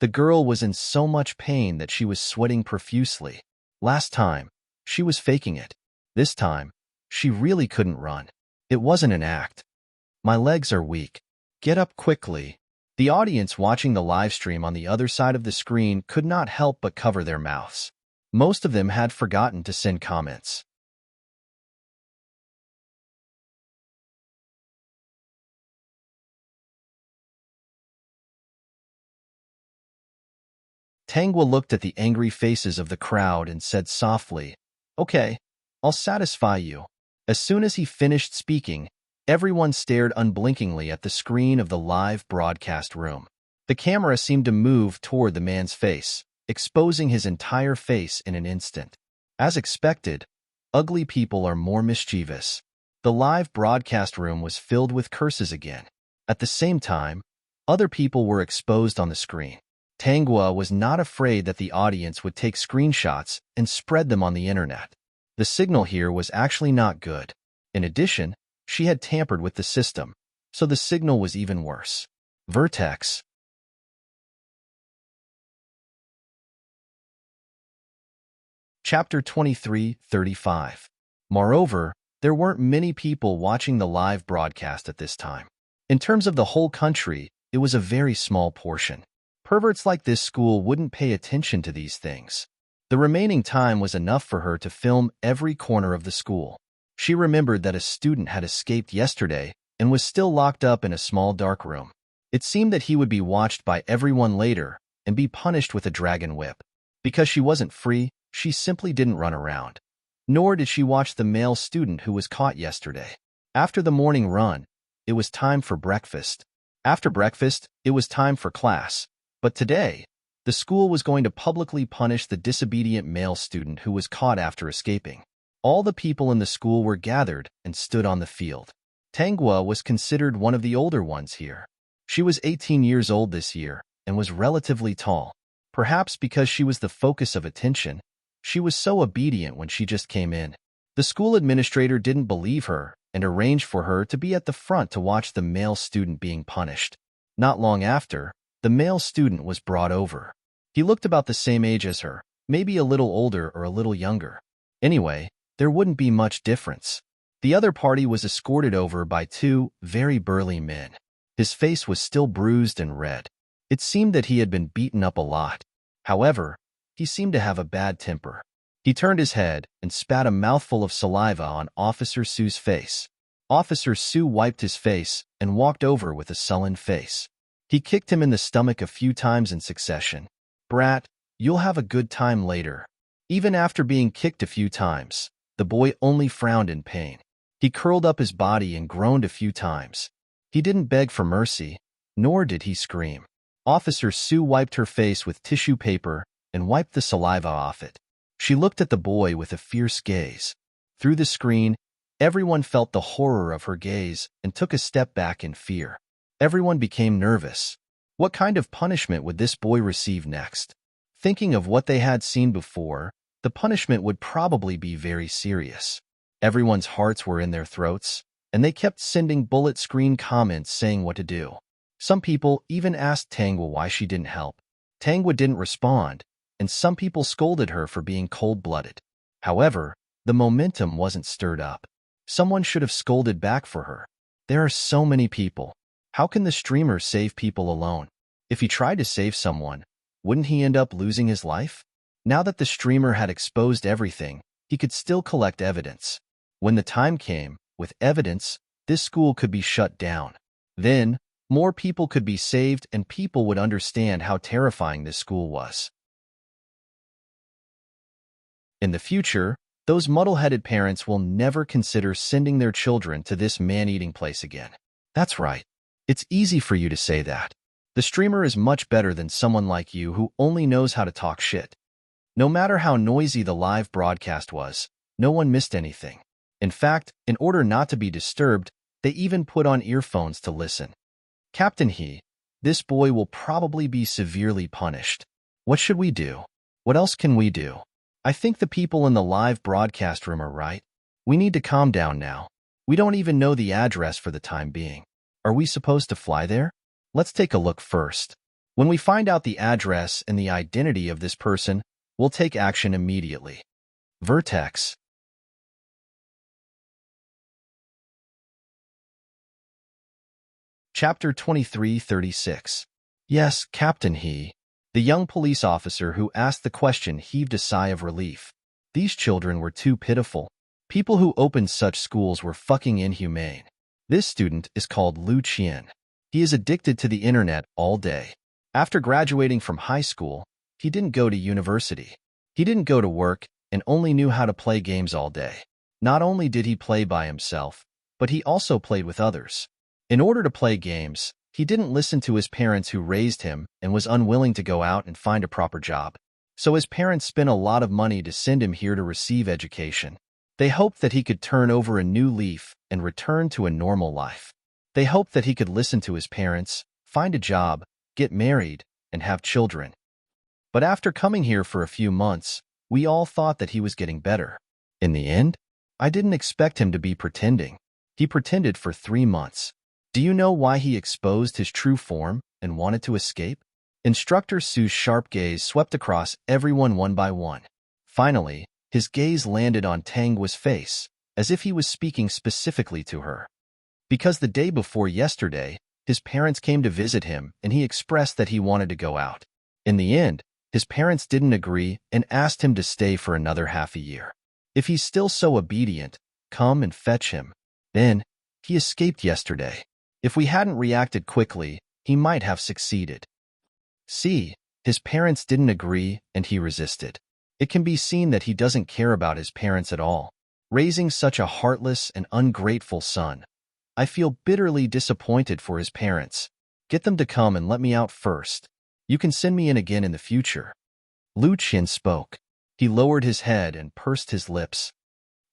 The girl was in so much pain that she was sweating profusely. Last time, she was faking it. This time, she really couldn't run. It wasn't an act. "My legs are weak. Get up quickly." The audience watching the live stream on the other side of the screen could not help but cover their mouths. Most of them had forgotten to send comments. Tangwa looked at the angry faces of the crowd and said softly, "Okay, I'll satisfy you." As soon as he finished speaking, everyone stared unblinkingly at the screen of the live broadcast room. The camera seemed to move toward the man's face, exposing his entire face in an instant. As expected, ugly people are more mischievous. The live broadcast room was filled with curses again. At the same time, other people were exposed on the screen. Tangwa was not afraid that the audience would take screenshots and spread them on the internet. The signal here was actually not good. In addition, she had tampered with the system, so the signal was even worse. Vertex. Chapter 23:35. Moreover, there weren't many people watching the live broadcast at this time. In terms of the whole country, it was a very small portion. Perverts like this school wouldn't pay attention to these things. The remaining time was enough for her to film every corner of the school. She remembered that a student had escaped yesterday and was still locked up in a small dark room. It seemed that he would be watched by everyone later and be punished with a dragon whip. Because she wasn't free, she simply didn't run around. Nor did she watch the male student who was caught yesterday. After the morning run, it was time for breakfast. After breakfast, it was time for class. But today, the school was going to publicly punish the disobedient male student who was caught after escaping. All the people in the school were gathered and stood on the field. Tangwa was considered one of the older ones here. She was 18 years old this year and was relatively tall. Perhaps because she was the focus of attention, she was so obedient when she just came in. The school administrator didn't believe her and arranged for her to be at the front to watch the male student being punished. Not long after, the male student was brought over. He looked about the same age as her, maybe a little older or a little younger. Anyway, there wouldn't be much difference. The other party was escorted over by two very burly men. His face was still bruised and red. It seemed that he had been beaten up a lot. However, he seemed to have a bad temper. He turned his head and spat a mouthful of saliva on Officer Sue's face. Officer Sue wiped his face and walked over with a sullen face. He kicked him in the stomach a few times in succession. "Brat, you'll have a good time later." Even after being kicked a few times, the boy only frowned in pain. He curled up his body and groaned a few times. He didn't beg for mercy, nor did he scream. Officer Sue wiped her face with tissue paper and wiped the saliva off it. She looked at the boy with a fierce gaze. Through the screen, everyone felt the horror of her gaze and took a step back in fear. Everyone became nervous. What kind of punishment would this boy receive next? Thinking of what they had seen before, the punishment would probably be very serious. Everyone's hearts were in their throats, and they kept sending bullet screen comments saying what to do. Some people even asked Tangwa why she didn't help. Tangwa didn't respond, and some people scolded her for being cold-blooded. However, the momentum wasn't stirred up. Someone should have scolded back for her. There are so many people. How can the streamer save people alone? If he tried to save someone, wouldn't he end up losing his life? Now that the streamer had exposed everything, he could still collect evidence. When the time came, with evidence, this school could be shut down. Then, more people could be saved and people would understand how terrifying this school was. In the future, those muddle-headed parents will never consider sending their children to this man-eating place again. That's right. It's easy for you to say that. The streamer is much better than someone like you who only knows how to talk shit. No matter how noisy the live broadcast was, no one missed anything. In fact, in order not to be disturbed, they even put on earphones to listen. Captain He, this boy will probably be severely punished. What should we do? What else can we do? I think the people in the live broadcast room are right. We need to calm down now. We don't even know the address for the time being. Are we supposed to fly there? Let's take a look first. When we find out the address and the identity of this person, we'll take action immediately. Vertex. Chapter 2336. Yes, Captain He. The young police officer who asked the question heaved a sigh of relief. These children were too pitiful. People who opened such schools were fucking inhumane. This student is called Lu Qian. He is addicted to the internet all day. After graduating from high school, he didn't go to university. He didn't go to work and only knew how to play games all day. Not only did he play by himself, but he also played with others. In order to play games, he didn't listen to his parents who raised him and was unwilling to go out and find a proper job. So his parents spent a lot of money to send him here to receive education. They hoped that he could turn over a new leaf and return to a normal life. They hoped that he could listen to his parents, find a job, get married, and have children. But after coming here for a few months, we all thought that he was getting better. In the end, I didn't expect him to be pretending. He pretended for 3 months. Do you know why he exposed his true form and wanted to escape? Instructor Sue's sharp gaze swept across everyone one by one. Finally, his gaze landed on Tangwa's face, as if he was speaking specifically to her. Because the day before yesterday, his parents came to visit him and he expressed that he wanted to go out. In the end, his parents didn't agree and asked him to stay for another half a year. If he's still so obedient, come and fetch him. Then, he escaped yesterday. If we hadn't reacted quickly, he might have succeeded. See, his parents didn't agree and he resisted. It can be seen that he doesn't care about his parents at all. Raising such a heartless and ungrateful son. I feel bitterly disappointed for his parents. Get them to come and let me out first. You can send me in again in the future. Lu Qian spoke. He lowered his head and pursed his lips.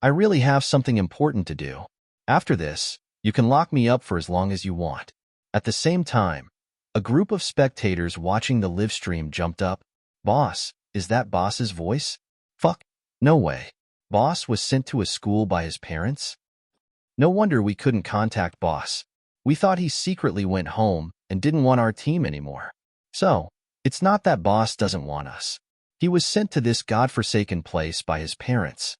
I really have something important to do. After this, you can lock me up for as long as you want. At the same time, a group of spectators watching the live stream jumped up. Boss, is that boss's voice? Fuck. No way. Boss was sent to a school by his parents? No wonder we couldn't contact boss. We thought he secretly went home and didn't want our team anymore. So, it's not that boss doesn't want us. He was sent to this godforsaken place by his parents.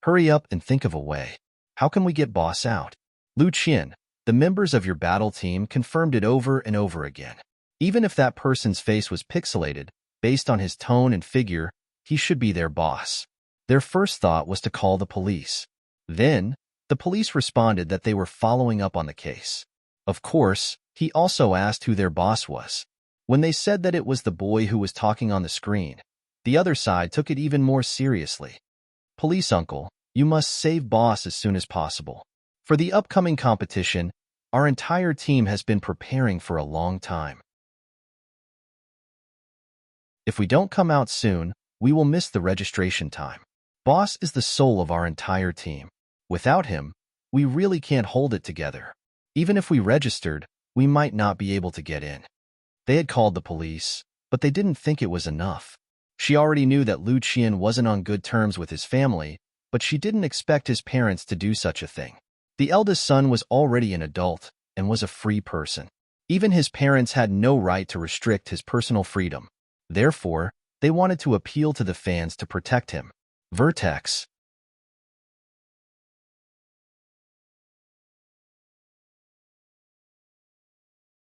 Hurry up and think of a way. How can we get boss out? Lu Qian, the members of your battle team confirmed it over and over again. Even if that person's face was pixelated, based on his tone and figure, he should be their boss. Their first thought was to call the police. Then, the police responded that they were following up on the case. Of course, he also asked who their boss was. When they said that it was the boy who was talking on the screen, the other side took it even more seriously. Police uncle, you must save boss as soon as possible. For the upcoming competition, our entire team has been preparing for a long time. If we don't come out soon, we will miss the registration time. Boss is the soul of our entire team. Without him, we really can't hold it together. Even if we registered, we might not be able to get in. They had called the police, but they didn't think it was enough. She already knew that Lu Qian wasn't on good terms with his family, but she didn't expect his parents to do such a thing. The eldest son was already an adult and was a free person. Even his parents had no right to restrict his personal freedom. Therefore, they wanted to appeal to the fans to protect him. Vertex.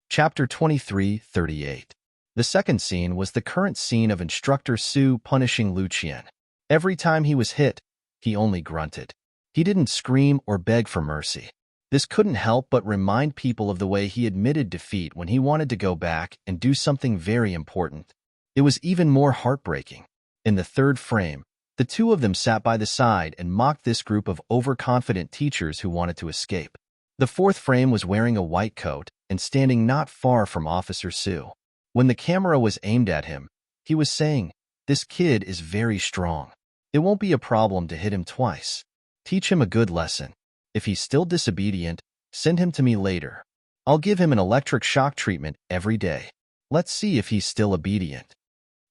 Chapter 23:38. The second scene was the current scene of Instructor Su punishing Lu Qian. Every time he was hit, he only grunted. He didn't scream or beg for mercy. This couldn't help but remind people of the way he admitted defeat when he wanted to go back and do something very important. It was even more heartbreaking. In the third frame, the two of them sat by the side and mocked this group of overconfident teachers who wanted to escape. The fourth frame was wearing a white coat and standing not far from Officer Su. When the camera was aimed at him, he was saying, "This kid is very strong. It won't be a problem to hit him twice. Teach him a good lesson. If he's still disobedient, send him to me later. I'll give him an electric shock treatment every day. Let's see if he's still obedient."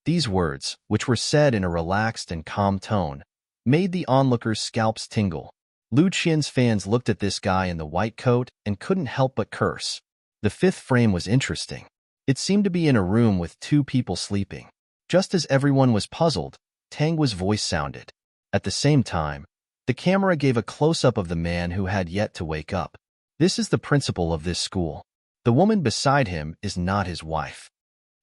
These words, which were said in a relaxed and calm tone, made the onlookers' scalps tingle. Lu Qian's fans looked at this guy in the white coat and couldn't help but curse. The fifth frame was interesting. It seemed to be in a room with two people sleeping. Just as everyone was puzzled, Tangwa's voice sounded. At the same time, the camera gave a close-up of the man who had yet to wake up. This is the principal of this school. The woman beside him is not his wife.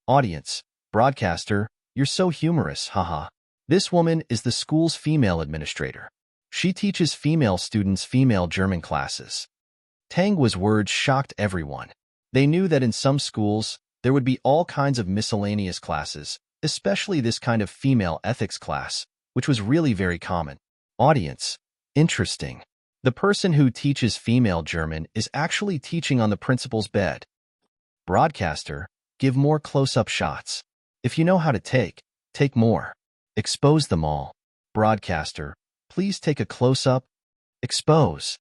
Audience, broadcaster, you're so humorous, haha. This woman is the school's female administrator. She teaches female students female German classes. Tangwa's words shocked everyone. They knew that in some schools, there would be all kinds of miscellaneous classes, especially this kind of female ethics class, which was really very common. Audience, interesting. The person who teaches female German is actually teaching on the principal's bed. Broadcaster, give more close-up shots. If you know how to take more. Expose them all. Broadcaster, please take a close-up. Expose.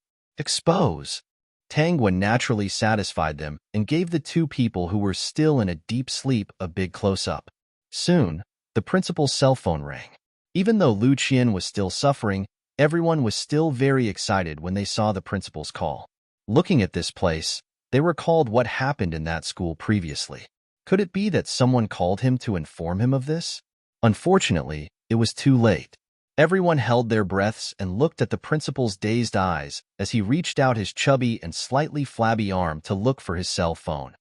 Tangwa naturally satisfied them and gave the two people who were still in a deep sleep a big close-up. Soon, the principal's cell phone rang. Even though Lu Qian was still suffering, everyone was still very excited when they saw the principal's call. Looking at this place, they recalled what happened in that school previously. Could it be that someone called him to inform him of this? Unfortunately, it was too late. Everyone held their breaths and looked at the principal's dazed eyes as he reached out his chubby and slightly flabby arm to look for his cell phone.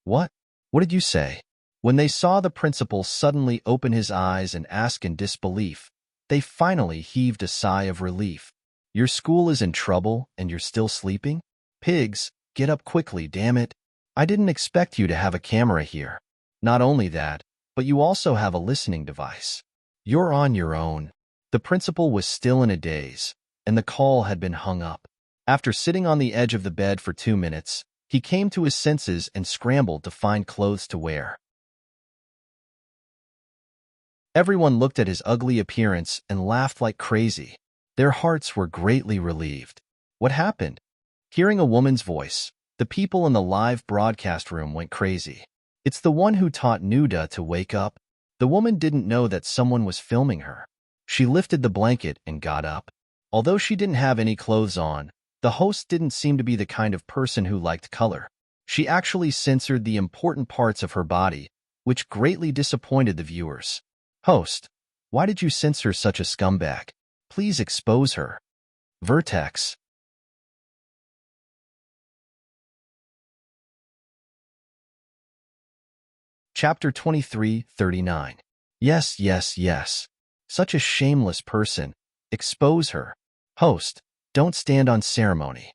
What? What did you say? When they saw the principal suddenly open his eyes and ask in disbelief, they finally heaved a sigh of relief. Your school is in trouble and you're still sleeping? Pigs, get up quickly, damn it. I didn't expect you to have a camera here. Not only that, but you also have a listening device. You're on your own. The principal was still in a daze, and the call had been hung up. After sitting on the edge of the bed for 2 minutes, he came to his senses and scrambled to find clothes to wear. Everyone looked at his ugly appearance and laughed like crazy. Their hearts were greatly relieved. What happened? Hearing a woman's voice, the people in the live broadcast room went crazy. It's the one who taught Nuda to wake up. The woman didn't know that someone was filming her. She lifted the blanket and got up. Although she didn't have any clothes on, the host didn't seem to be the kind of person who liked color. She actually censored the important parts of her body, which greatly disappointed the viewers. Host, why did you censor such a scumbag? Please expose her. Vertex. Chapter 23:39. Yes, yes, yes. Such a shameless person. Expose her. Host, don't stand on ceremony.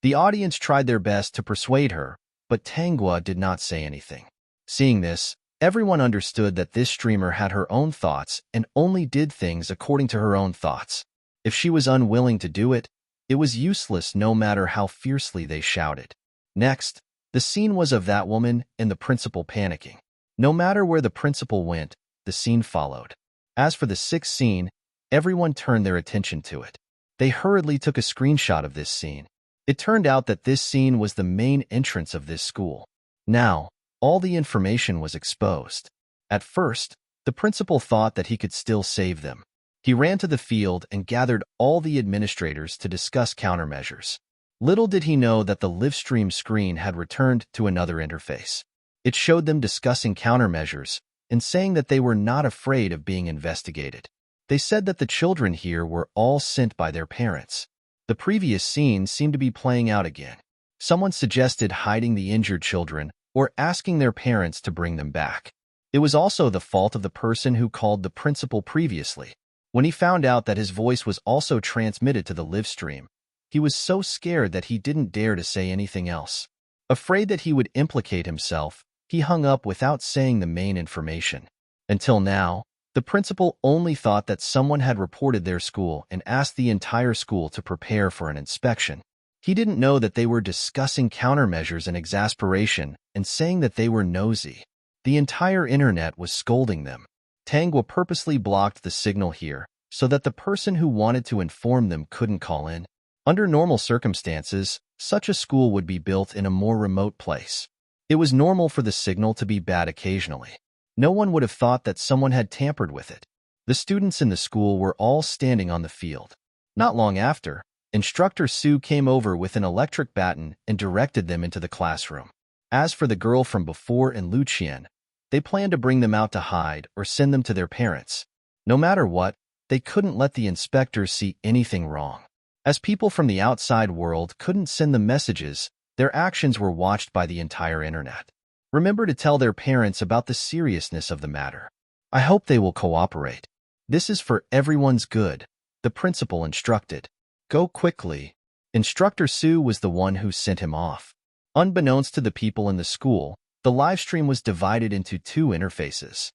The audience tried their best to persuade her, but Tangua did not say anything. Seeing this, everyone understood that this streamer had her own thoughts and only did things according to her own thoughts. If she was unwilling to do it, it was useless no matter how fiercely they shouted. Next, the scene was of that woman and the principal panicking. No matter where the principal went, the scene followed. As for the sixth scene, everyone turned their attention to it. They hurriedly took a screenshot of this scene. It turned out that this scene was the main entrance of this school. Now, all the information was exposed. At first, the principal thought that he could still save them. He ran to the field and gathered all the administrators to discuss countermeasures. Little did he know that the livestream screen had returned to another interface. It showed them discussing countermeasures and saying that they were not afraid of being investigated. They said that the children here were all sent by their parents. The previous scene seemed to be playing out again. Someone suggested hiding the injured children or asking their parents to bring them back. It was also the fault of the person who called the principal previously. When he found out that his voice was also transmitted to the live stream, he was so scared that he didn't dare to say anything else. Afraid that he would implicate himself, he hung up without saying the main information. Until now, the principal only thought that someone had reported their school and asked the entire school to prepare for an inspection. He didn't know that they were discussing countermeasures in exasperation and saying that they were nosy. The entire internet was scolding them. Tangua purposely blocked the signal here so that the person who wanted to inform them couldn't call in. Under normal circumstances, such a school would be built in a more remote place. It was normal for the signal to be bad occasionally. No one would have thought that someone had tampered with it. The students in the school were all standing on the field. Not long after, Instructor Sue came over with an electric baton and directed them into the classroom. As for the girl from before and Lucien, they planned to bring them out to hide or send them to their parents. No matter what, they couldn't let the inspectors see anything wrong. As people from the outside world couldn't send them messages, their actions were watched by the entire internet. Remember to tell their parents about the seriousness of the matter. I hope they will cooperate. This is for everyone's good, the principal instructed. Go quickly. Instructor Sue was the one who sent him off. Unbeknownst to the people in the school, the livestream was divided into two interfaces.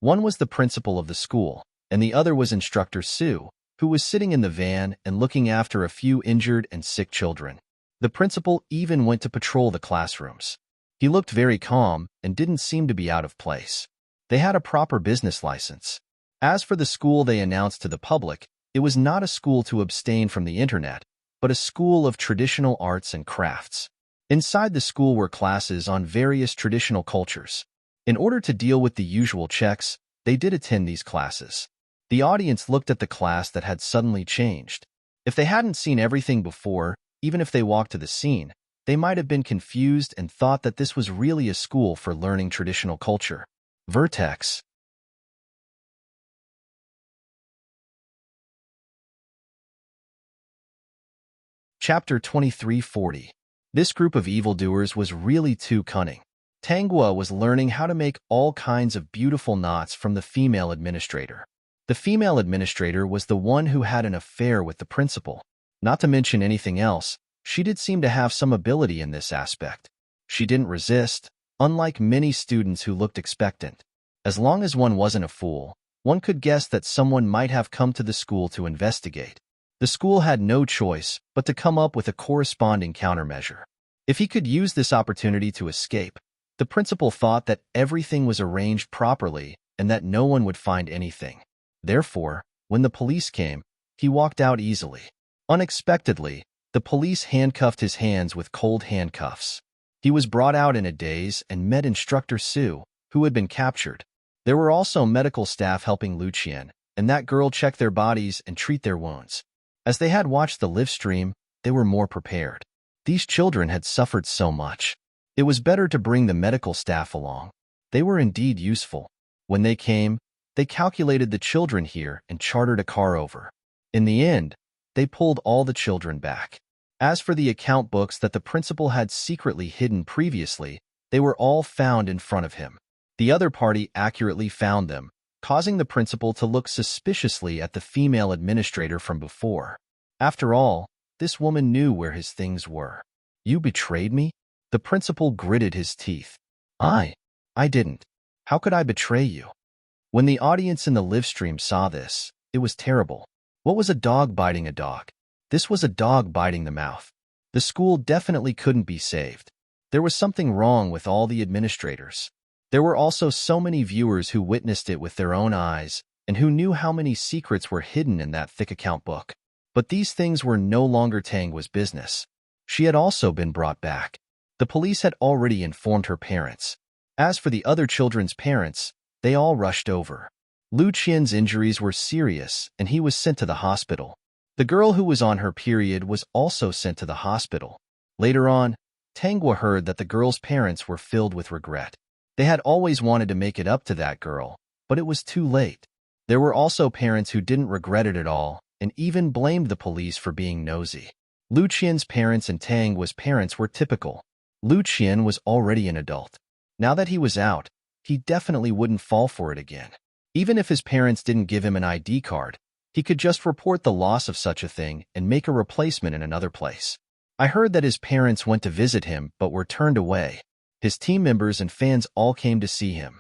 One was the principal of the school, and the other was Instructor Sue, who was sitting in the van and looking after a few injured and sick children. The principal even went to patrol the classrooms. He looked very calm and didn't seem to be out of place. They had a proper business license. As for the school, they announced to the public, it was not a school to abstain from the internet, but a school of traditional arts and crafts. Inside the school were classes on various traditional cultures. In order to deal with the usual checks, they did attend these classes. The audience looked at the class that had suddenly changed. If they hadn't seen everything before, even if they walked to the scene, they might have been confused and thought that this was really a school for learning traditional culture. Vertex. Chapter 23:40. This group of evildoers was really too cunning. Tangua was learning how to make all kinds of beautiful knots from the female administrator. The female administrator was the one who had an affair with the principal. Not to mention anything else, she did seem to have some ability in this aspect. She didn't resist, unlike many students who looked expectant. As long as one wasn't a fool, one could guess that someone might have come to the school to investigate. The school had no choice but to come up with a corresponding countermeasure. If he could use this opportunity to escape, the principal thought that everything was arranged properly and that no one would find anything. Therefore, when the police came, he walked out easily. Unexpectedly, the police handcuffed his hands with cold handcuffs. He was brought out in a daze and met Instructor Sue, who had been captured. There were also medical staff helping Lucien, and that girl check their bodies and treat their wounds. As they had watched the live stream, they were more prepared. These children had suffered so much. It was better to bring the medical staff along. They were indeed useful. When they came, they calculated the children here and chartered a car over. In the end, they pulled all the children back. As for the account books that the principal had secretly hidden previously, they were all found in front of him. The other party accurately found them, causing the principal to look suspiciously at the female administrator from before. After all, this woman knew where his things were. "You betrayed me?" The principal gritted his teeth. I didn't. How could I betray you?" When the audience in the live stream saw this, it was terrible. What was a dog biting a dog? This was a dog biting the mouth. The school definitely couldn't be saved. There was something wrong with all the administrators. There were also so many viewers who witnessed it with their own eyes and who knew how many secrets were hidden in that thick account book. But these things were no longer Tangua's business. She had also been brought back. The police had already informed her parents. As for the other children's parents, they all rushed over. Lucien's injuries were serious, and he was sent to the hospital. The girl who was on her period was also sent to the hospital. Later on, Tangua heard that the girl's parents were filled with regret. They had always wanted to make it up to that girl, but it was too late. There were also parents who didn't regret it at all, and even blamed the police for being nosy. Lucien's parents and Tangua's parents were typical. Lucien was already an adult. Now that he was out, he definitely wouldn't fall for it again. Even if his parents didn't give him an ID card, he could just report the loss of such a thing and make a replacement in another place. I heard that his parents went to visit him but were turned away. His team members and fans all came to see him.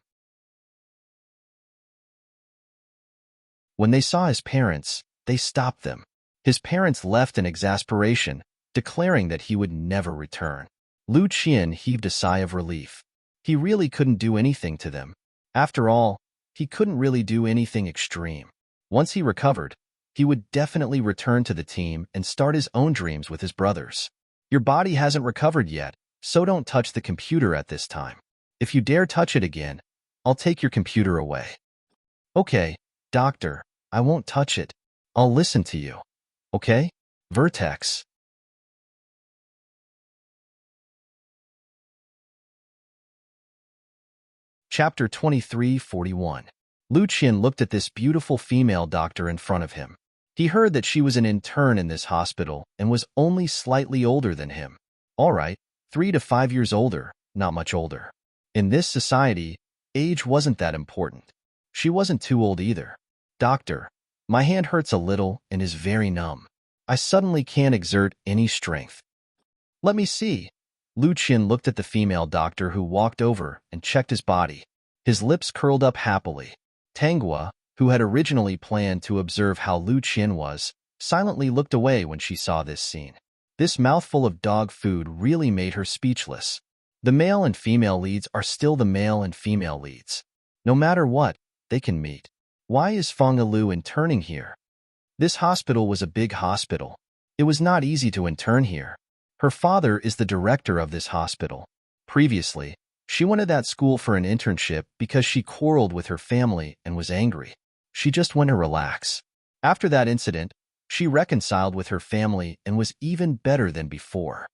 When they saw his parents, they stopped them. His parents left in exasperation, declaring that he would never return. Lucien heaved a sigh of relief. He really couldn't do anything to them. After all, he couldn't really do anything extreme. Once he recovered, he would definitely return to the team and start his own dreams with his brothers. Your body hasn't recovered yet, so don't touch the computer at this time. If you dare touch it again, I'll take your computer away. Okay, doctor, I won't touch it. I'll listen to you. Okay? Vertex. Chapter 23:41. Lucien looked at this beautiful female doctor in front of him. He heard that she was an intern in this hospital and was only slightly older than him. All right, 3 to 5 years older, not much older. In this society, age wasn't that important. She wasn't too old either. "Doctor, my hand hurts a little and is very numb. I suddenly can't exert any strength." "Let me see." Lucien looked at the female doctor who walked over and checked his body. His lips curled up happily. Tangua, who had originally planned to observe how Lucien was, silently looked away when she saw this scene. This mouthful of dog food really made her speechless. The male and female leads are still the male and female leads. No matter what, they can meet. Why is Fongalu interning here? This hospital was a big hospital. It was not easy to intern here. Her father is the director of this hospital. Previously, she went to that school for an internship because she quarreled with her family and was angry. She just went to relax. After that incident, she reconciled with her family and was even better than before.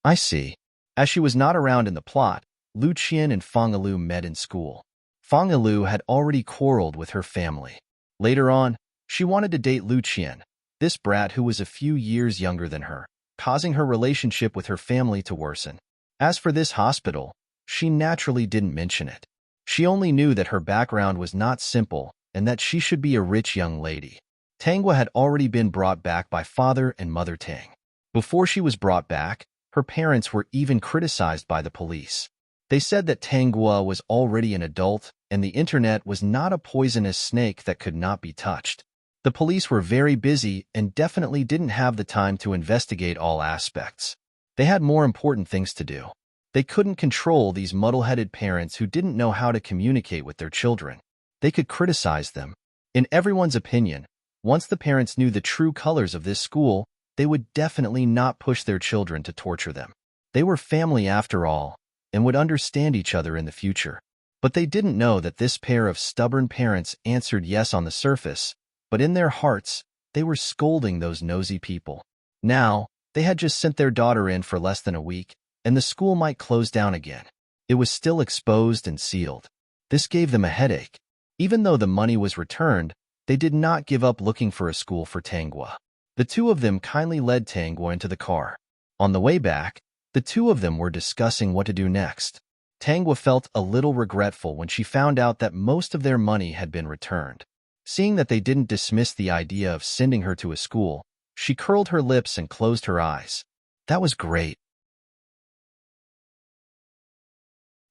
I see. As she was not around in the plot, Lucien and Fongalu met in school. Fongalu had already quarreled with her family. Later on, she wanted to date Lucien, this brat who was a few years younger than her, causing her relationship with her family to worsen. As for this hospital, she naturally didn't mention it. She only knew that her background was not simple and that she should be a rich young lady. Tangua had already been brought back by father and mother Tang. Before she was brought back, her parents were even criticized by the police. They said that Tangua was already an adult and the internet was not a poisonous snake that could not be touched. The police were very busy and definitely didn't have the time to investigate all aspects. They had more important things to do. They couldn't control these muddle-headed parents who didn't know how to communicate with their children. They could criticize them. In everyone's opinion, once the parents knew the true colors of this school, they would definitely not push their children to torture them. They were family after all, and would understand each other in the future. But they didn't know that this pair of stubborn parents answered yes on the surface, but in their hearts, they were scolding those nosy people. Now, they had just sent their daughter in for less than a week, and the school might close down again. It was still exposed and sealed. This gave them a headache. Even though the money was returned, they did not give up looking for a school for Tangwa. The two of them kindly led Tangwa into the car. On the way back, the two of them were discussing what to do next. Tangwa felt a little regretful when she found out that most of their money had been returned. Seeing that they didn't dismiss the idea of sending her to a school, she curled her lips and closed her eyes. That was great.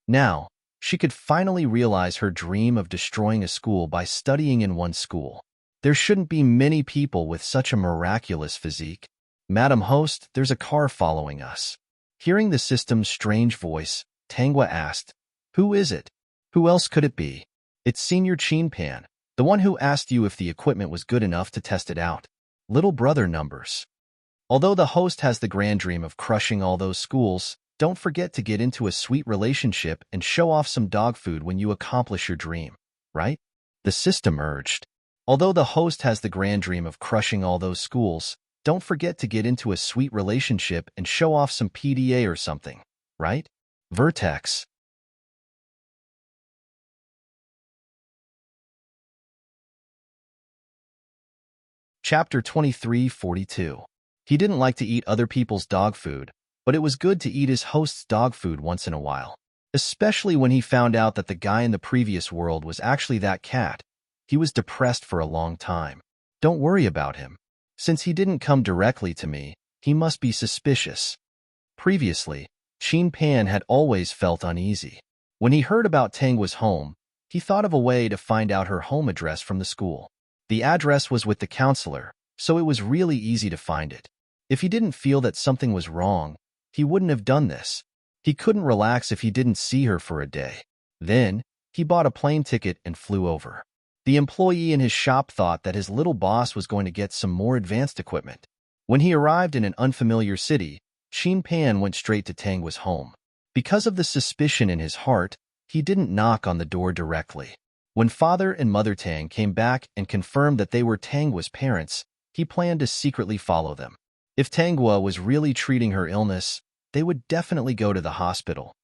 Now, she could finally realize her dream of destroying a school by studying in one school. There shouldn't be many people with such a miraculous physique. Madam Host, there's a car following us. Hearing the system's strange voice, Tangwa asked, "Who is it? Who else could it be?" "It's Senior Pan, the one who asked you if the equipment was good enough to test it out. Little brother numbers." Although the host has the grand dream of crushing all those schools, don't forget to get into a sweet relationship and show off some dog food when you accomplish your dream, right? The system urged. Although the host has the grand dream of crushing all those schools, don't forget to get into a sweet relationship and show off some PDA or something, right? Vertex. Chapter 23:42. He didn't like to eat other people's dog food, but it was good to eat his host's dog food once in a while. Especially when he found out that the guy in the previous world was actually that cat. He was depressed for a long time. Don't worry about him. Since he didn't come directly to me, he must be suspicious. Previously, Pan had always felt uneasy. When he heard about Tangwa's home, he thought of a way to find out her home address from the school. The address was with the counselor, so it was really easy to find it. If he didn't feel that something was wrong, he wouldn't have done this. He couldn't relax if he didn't see her for a day. Then, he bought a plane ticket and flew over. The employee in his shop thought that his little boss was going to get some more advanced equipment. When he arrived in an unfamiliar city, Pan went straight to Tangwa's home. Because of the suspicion in his heart, he didn't knock on the door directly. When Father and Mother Tang came back and confirmed that they were Tangwa's parents, he planned to secretly follow them. If Tangwa was really treating her illness, they would definitely go to the hospital.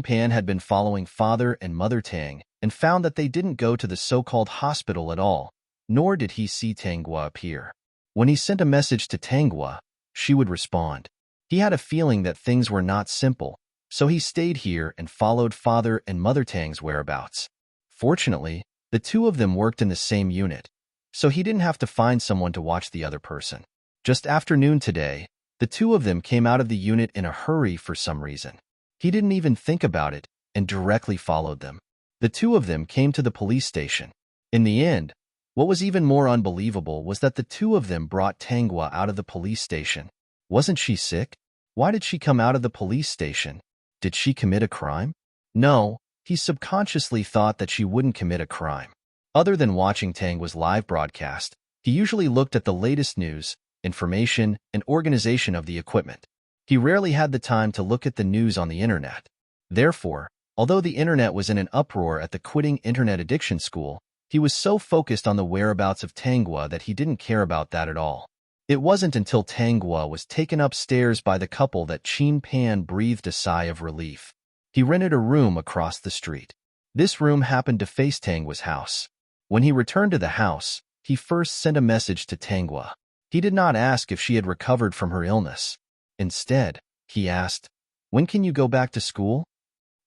Pan had been following Father and Mother Tang and found that they didn't go to the so-called hospital at all, nor did he see Tangwa appear. When he sent a message to Tangwa, she would respond. He had a feeling that things were not simple, so he stayed here and followed Father and Mother Tang's whereabouts. Fortunately, the two of them worked in the same unit, so he didn't have to find someone to watch the other person. Just after noon today, the two of them came out of the unit in a hurry for some reason. He didn't even think about it and directly followed them. The two of them came to the police station. In the end, what was even more unbelievable was that the two of them brought Tangwa out of the police station. Wasn't she sick? Why did she come out of the police station? Did she commit a crime? No, he subconsciously thought that she wouldn't commit a crime. Other than watching Tangwa's live broadcast, he usually looked at the latest news, information, and organization of the equipment. He rarely had the time to look at the news on the internet. Therefore, although the internet was in an uproar at the quitting internet addiction school, he was so focused on the whereabouts of Tangwa that he didn't care about that at all. It wasn't until Tangwa was taken upstairs by the couple that Pan breathed a sigh of relief. He rented a room across the street. This room happened to face Tangwa's house. When he returned to the house, he first sent a message to Tangwa. He did not ask if she had recovered from her illness. Instead, he asked, "When can you go back to school?"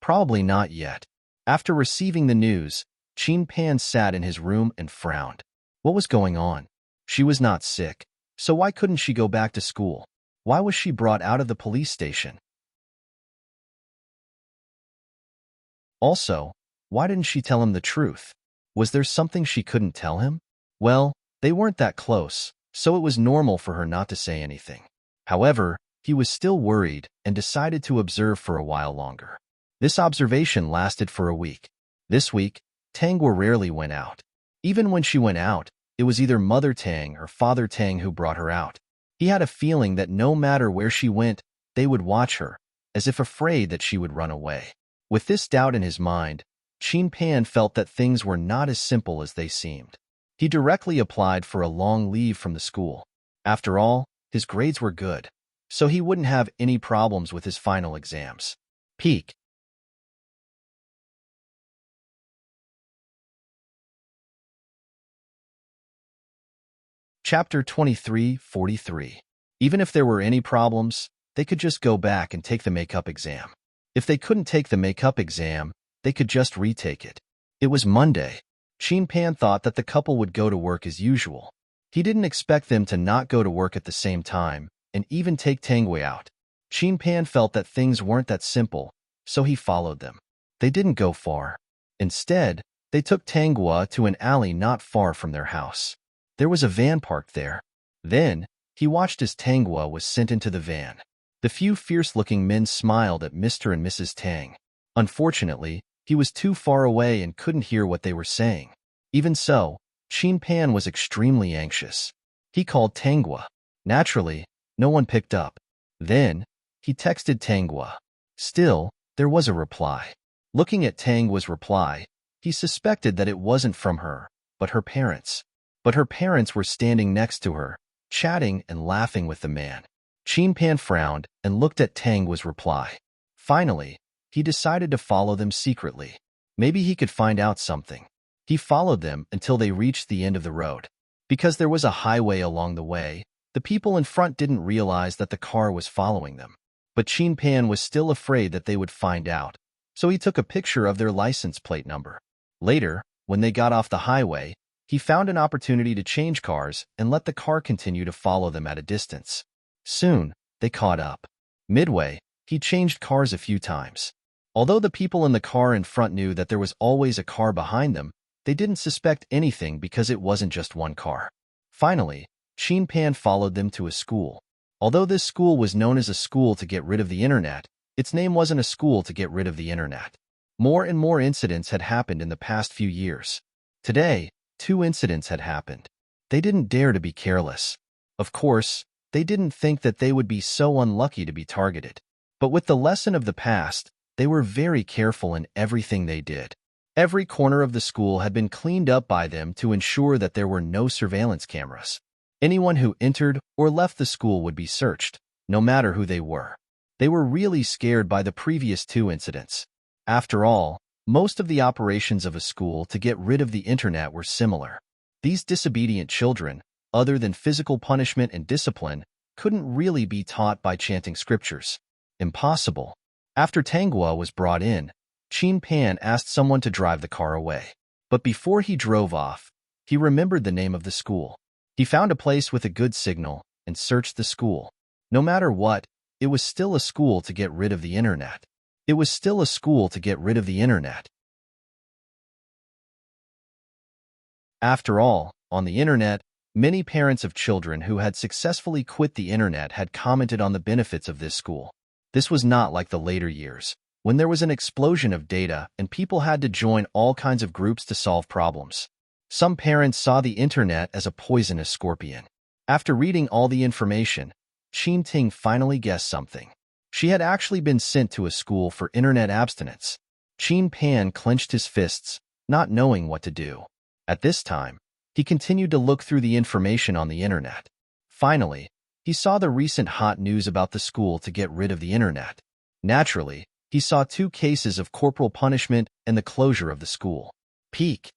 "Probably not yet." After receiving the news, Pan sat in his room and frowned. What was going on? She was not sick, so why couldn't she go back to school? Why was she brought out of the police station? Also, why didn't she tell him the truth? Was there something she couldn't tell him? Well, they weren't that close, so it was normal for her not to say anything. However, he was still worried and decided to observe for a while longer. This observation lasted for a week. This week, Tangwa rarely went out. Even when she went out, it was either Mother Tang or Father Tang who brought her out. He had a feeling that no matter where she went, they would watch her, as if afraid that she would run away. With this doubt in his mind, Qin Pan felt that things were not as simple as they seemed. He directly applied for a long leave from the school. After all, his grades were good, so he wouldn't have any problems with his final exams. Peak. Chapter 23:43. Even if there were any problems, they could just go back and take the makeup exam. If they couldn't take the makeup exam, they could just retake it. It was Monday. Qin Pan thought that the couple would go to work as usual. He didn't expect them to not go to work at the same time and even take Tangwei out. Qin Pan felt that things weren't that simple, so he followed them. They didn't go far. Instead, they took Tangwa to an alley not far from their house. There was a van parked there. Then, he watched as Tangwa was sent into the van. The few fierce-looking men smiled at Mr. and Mrs. Tang. Unfortunately, he was too far away and couldn't hear what they were saying. Even so, Qin Pan was extremely anxious. He called Tangwa. Naturally, no one picked up. Then, he texted Tangwa. Still, there was a reply. Looking at Tangwa's reply, he suspected that it wasn't from her, but her parents. But her parents were standing next to her, chatting and laughing with the man. Qin Pan frowned and looked at Tangwa's reply. Finally, he decided to follow them secretly. Maybe he could find out something. He followed them until they reached the end of the road. Because there was a highway along the way, the people in front didn't realize that the car was following them. But Qin Pan was still afraid that they would find out, so he took a picture of their license plate number. Later, when they got off the highway, he found an opportunity to change cars and let the car continue to follow them at a distance. Soon, they caught up. Midway, he changed cars a few times. Although the people in the car in front knew that there was always a car behind them, they didn't suspect anything because it wasn't just one car. Finally, Qin Pan followed them to a school. Although this school was known as a school to get rid of the internet, its name wasn't a school to get rid of the internet. More and more incidents had happened in the past few years. Today, 2 incidents had happened. They didn't dare to be careless. Of course, they didn't think that they would be so unlucky to be targeted. But with the lesson of the past, they were very careful in everything they did. Every corner of the school had been cleaned up by them to ensure that there were no surveillance cameras. Anyone who entered or left the school would be searched, no matter who they were. They were really scared by the previous 2 incidents. After all, most of the operations of a school to get rid of the internet were similar. These disobedient children, other than physical punishment and discipline, couldn't really be taught by chanting scriptures. Impossible. After Tangwa was brought in, Qin Pan asked someone to drive the car away. But before he drove off, he remembered the name of the school. He found a place with a good signal and searched the school. No matter what, it was still a school to get rid of the internet. It was still a school to get rid of the internet. After all, on the internet, many parents of children who had successfully quit the internet had commented on the benefits of this school. This was not like the later years, when there was an explosion of data and people had to join all kinds of groups to solve problems. Some parents saw the internet as a poisonous scorpion. After reading all the information, Qin Ting finally guessed something. She had actually been sent to a school for internet abstinence. Qin Pan clenched his fists, not knowing what to do. At this time, he continued to look through the information on the internet. Finally, he saw the recent hot news about the school to get rid of the internet. Naturally, he saw 2 cases of corporal punishment and the closure of the school. Peak.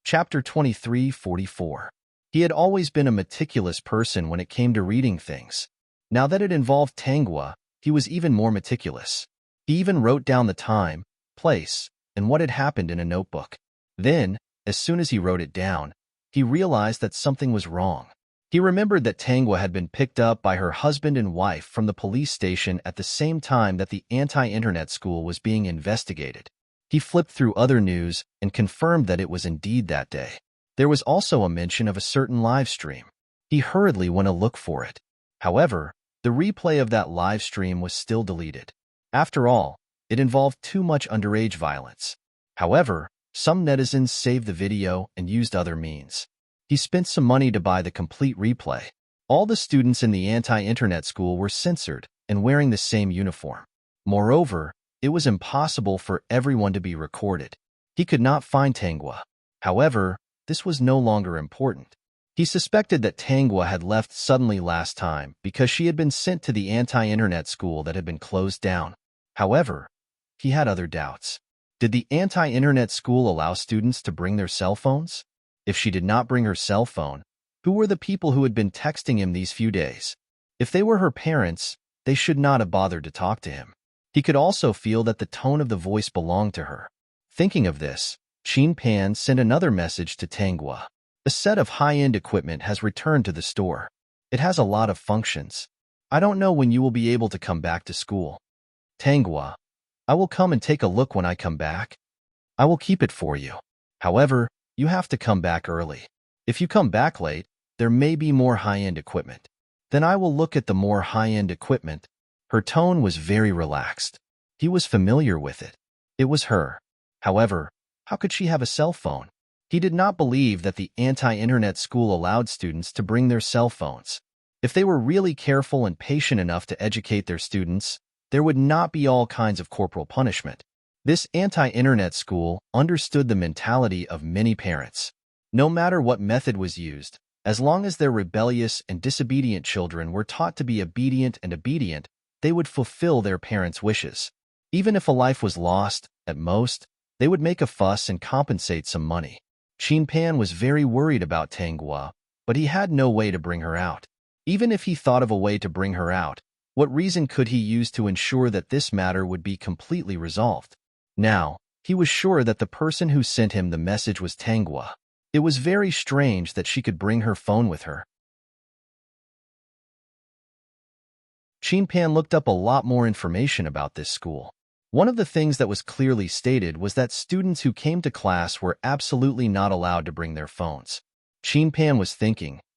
Chapter 23:44. He had always been a meticulous person when it came to reading things. Now that it involved Tangwa, he was even more meticulous. He even wrote down the time, place, and what had happened in a notebook. Then, as soon as he wrote it down, he realized that something was wrong. He remembered that Tangwa had been picked up by her husband and wife from the police station at the same time that the anti-internet school was being investigated. He flipped through other news and confirmed that it was indeed that day. There was also a mention of a certain live stream. He hurriedly went to look for it. However, the replay of that live stream was still deleted. After all, it involved too much underage violence. However, some netizens saved the video and used other means. He spent some money to buy the complete replay. All the students in the anti-internet school were censored and wearing the same uniform. Moreover, it was impossible for everyone to be recorded. He could not find Tangwa. However, this was no longer important. He suspected that Tangwa had left suddenly last time because she had been sent to the anti-internet school that had been closed down. However, he had other doubts. Did the anti-internet school allow students to bring their cell phones? If she did not bring her cell phone, who were the people who had been texting him these few days? If they were her parents, they should not have bothered to talk to him. He could also feel that the tone of the voice belonged to her. Thinking of this, Chin Pan sent another message to Tangwa. A set of high-end equipment has returned to the store. It has a lot of functions. I don't know when you will be able to come back to school. Tangwa, I will come and take a look when I come back. I will keep it for you. However, you have to come back early. If you come back late, there may be more high-end equipment. Then I will look at the more high-end equipment. Her tone was very relaxed. He was familiar with it. It was her. However, how could she have a cell phone? He did not believe that the anti-internet school allowed students to bring their cell phones. If they were really careful and patient enough to educate their students, there would not be all kinds of corporal punishment. This anti-internet school understood the mentality of many parents. No matter what method was used, as long as their rebellious and disobedient children were taught to be obedient, they would fulfill their parents' wishes. Even if a life was lost, at most, they would make a fuss and compensate some money. Chin Pan was very worried about Tangwa, but he had no way to bring her out. Even if he thought of a way to bring her out, what reason could he use to ensure that this matter would be completely resolved? Now, he was sure that the person who sent him the message was Tangwa. It was very strange that she could bring her phone with her. Chin Pan looked up a lot more information about this school. One of the things that was clearly stated was that students who came to class were absolutely not allowed to bring their phones. Chin Pan was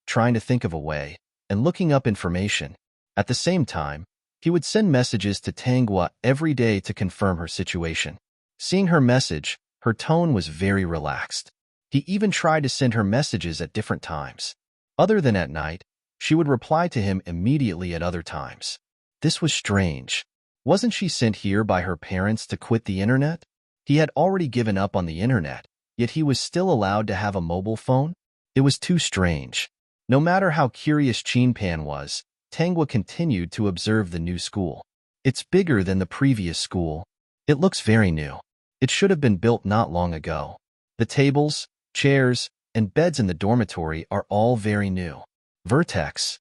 trying to think of a way, and looking up information. At the same time, he would send messages to Tangwa every day to confirm her situation. Seeing her message, her tone was very relaxed. He even tried to send her messages at different times. Other than at night, she would reply to him immediately at other times. This was strange. Wasn't she sent here by her parents to quit the internet? He had already given up on the internet, yet he was still allowed to have a mobile phone? It was too strange. No matter how curious Chin Pan was, Tangwa continued to observe the new school. It's bigger than the previous school. It looks very new. It should have been built not long ago. The tables, chairs, and beds in the dormitory are all very new. Vertex.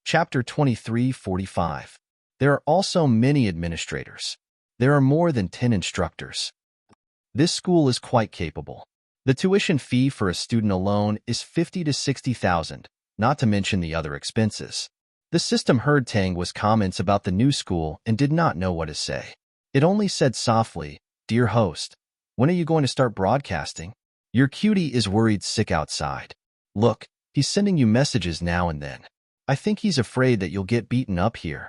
Chapter 23:45. There are also many administrators. There are more than 10 instructors. This school is quite capable. The tuition fee for a student alone is 50 to 60,000, not to mention the other expenses. The system heard Tangwa's comments about the new school and did not know what to say. It only said softly, "Dear host, when are you going to start broadcasting? Your cutie is worried sick outside. Look, he's sending you messages now and then. I think he's afraid that you'll get beaten up here.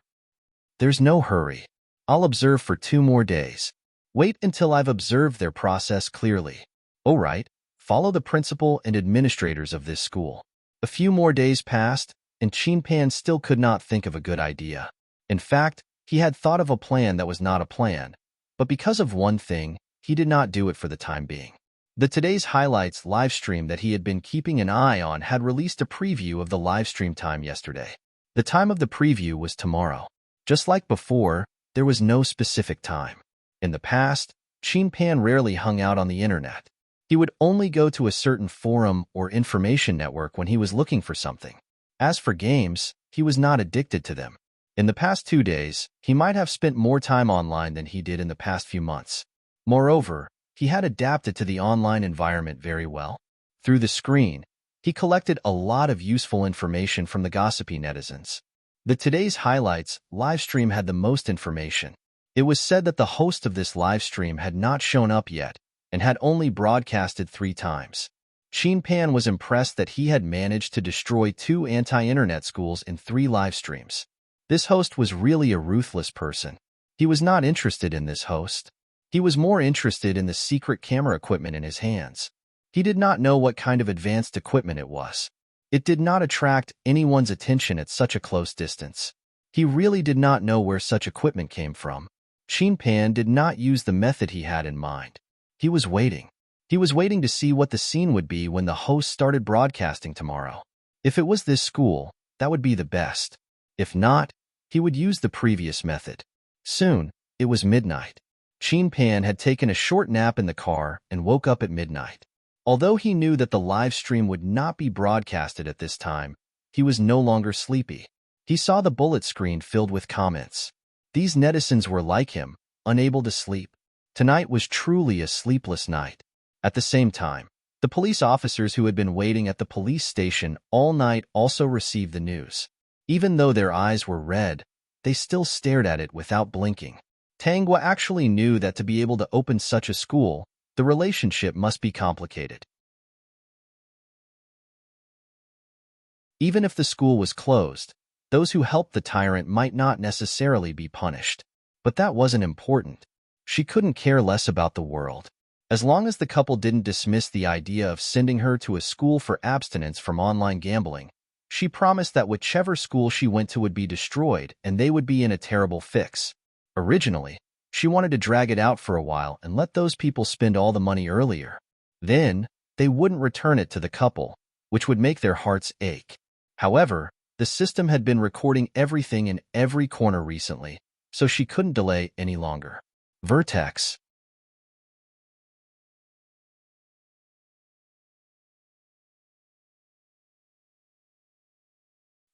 There's no hurry. I'll observe for 2 more days. Wait until I've observed their process clearly. All right, follow the principal and administrators of this school." A few more days passed, and Chin Pan still could not think of a good idea. In fact, he had thought of a plan that was not a plan, but because of one thing, he did not do it for the time being. The Today's Highlights livestream that he had been keeping an eye on had released a preview of the livestream time yesterday. The time of the preview was tomorrow. Just like before, there was no specific time. In the past, Chin Pan rarely hung out on the internet. He would only go to a certain forum or information network when he was looking for something. As for games, he was not addicted to them. In the past 2 days, he might have spent more time online than he did in the past few months. Moreover, he had adapted to the online environment very well. Through the screen, he collected a lot of useful information from the gossipy netizens. The Today's Highlights livestream had the most information. It was said that the host of this livestream had not shown up yet and had only broadcasted 3 times. Chin Pan was impressed that he had managed to destroy 2 anti-internet schools in 3 livestreams. This host was really a ruthless person. He was not interested in this host. He was more interested in the secret camera equipment in his hands. He did not know what kind of advanced equipment it was. It did not attract anyone's attention at such a close distance. He really did not know where such equipment came from. Qin Pan did not use the method he had in mind. He was waiting. He was waiting to see what the scene would be when the host started broadcasting tomorrow. If it was this school, that would be the best. If not, he would use the previous method. Soon, it was midnight. Qin Pan had taken a short nap in the car and woke up at midnight. Although he knew that the live stream would not be broadcasted at this time, he was no longer sleepy. He saw the bullet screen filled with comments. These netizens were like him, unable to sleep. Tonight was truly a sleepless night. At the same time, the police officers who had been waiting at the police station all night also received the news. Even though their eyes were red, they still stared at it without blinking. Tanghua actually knew that to be able to open such a school, the relationship must be complicated. Even if the school was closed, those who helped the tyrant might not necessarily be punished. But that wasn't important. She couldn't care less about the world. As long as the couple didn't dismiss the idea of sending her to a school for abstinence from online gambling, she promised that whichever school she went to would be destroyed and they would be in a terrible fix. Originally, she wanted to drag it out for a while and let those people spend all the money earlier. Then, they wouldn't return it to the couple, which would make their hearts ache. However, the system had been recording everything in every corner recently, so she couldn't delay any longer. Vertex.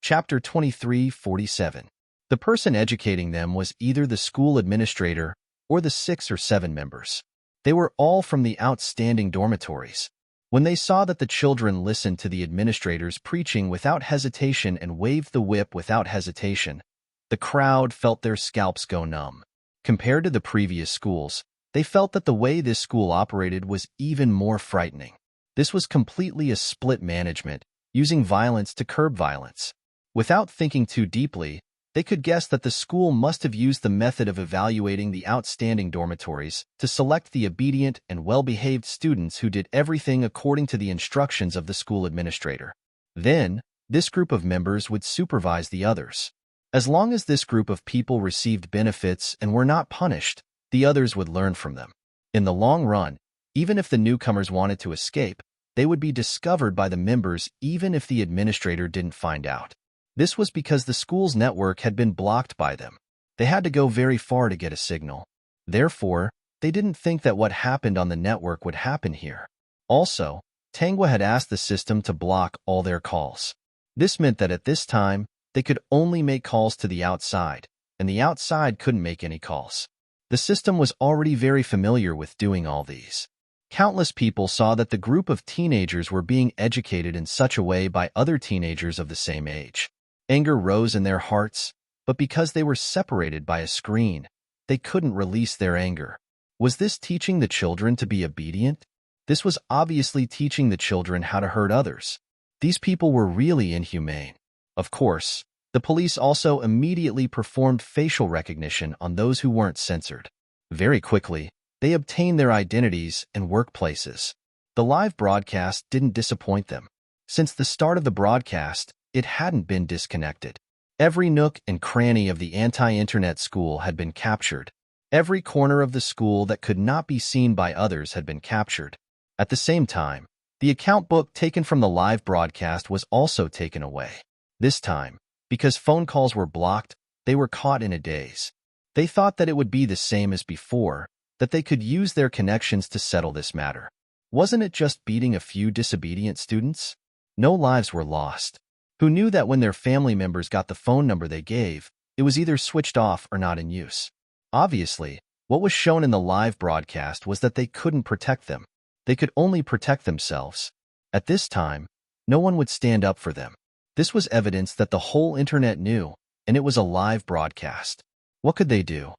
Chapter 23:47. The person educating them was either the school administrator or the 6 or 7 members. They were all from the outstanding dormitories. When they saw that the children listened to the administrators preaching without hesitation and waved the whip without hesitation, the crowd felt their scalps go numb. Compared to the previous schools, they felt that the way this school operated was even more frightening. This was completely a split management, using violence to curb violence. Without thinking too deeply, they could guess that the school must have used the method of evaluating the outstanding dormitories to select the obedient and well-behaved students who did everything according to the instructions of the school administrator. Then, this group of members would supervise the others. As long as this group of people received benefits and were not punished, the others would learn from them. In the long run, even if the newcomers wanted to escape, they would be discovered by the members even if the administrator didn't find out. This was because the school's network had been blocked by them. They had to go very far to get a signal. Therefore, they didn't think that what happened on the network would happen here. Also, Tanghua had asked the system to block all their calls. This meant that at this time, they could only make calls to the outside, and the outside couldn't make any calls. The system was already very familiar with doing all these. Countless people saw that the group of teenagers were being educated in such a way by other teenagers of the same age. Anger rose in their hearts, but because they were separated by a screen, they couldn't release their anger. Was this teaching the children to be obedient? This was obviously teaching the children how to hurt others. These people were really inhumane. Of course, the police also immediately performed facial recognition on those who weren't censored. Very quickly, they obtained their identities and workplaces. The live broadcast didn't disappoint them. Since the start of the broadcast, it hadn't been disconnected. Every nook and cranny of the anti-internet school had been captured. Every corner of the school that could not be seen by others had been captured. At the same time, the account book taken from the live broadcast was also taken away. This time, because phone calls were blocked, they were caught in a daze. They thought that it would be the same as before, that they could use their connections to settle this matter. Wasn't it just beating a few disobedient students? No lives were lost. Who knew that when their family members got the phone number they gave, it was either switched off or not in use? Obviously, what was shown in the live broadcast was that they couldn't protect them. They could only protect themselves. At this time, no one would stand up for them. This was evidence that the whole internet knew, and it was a live broadcast. What could they do?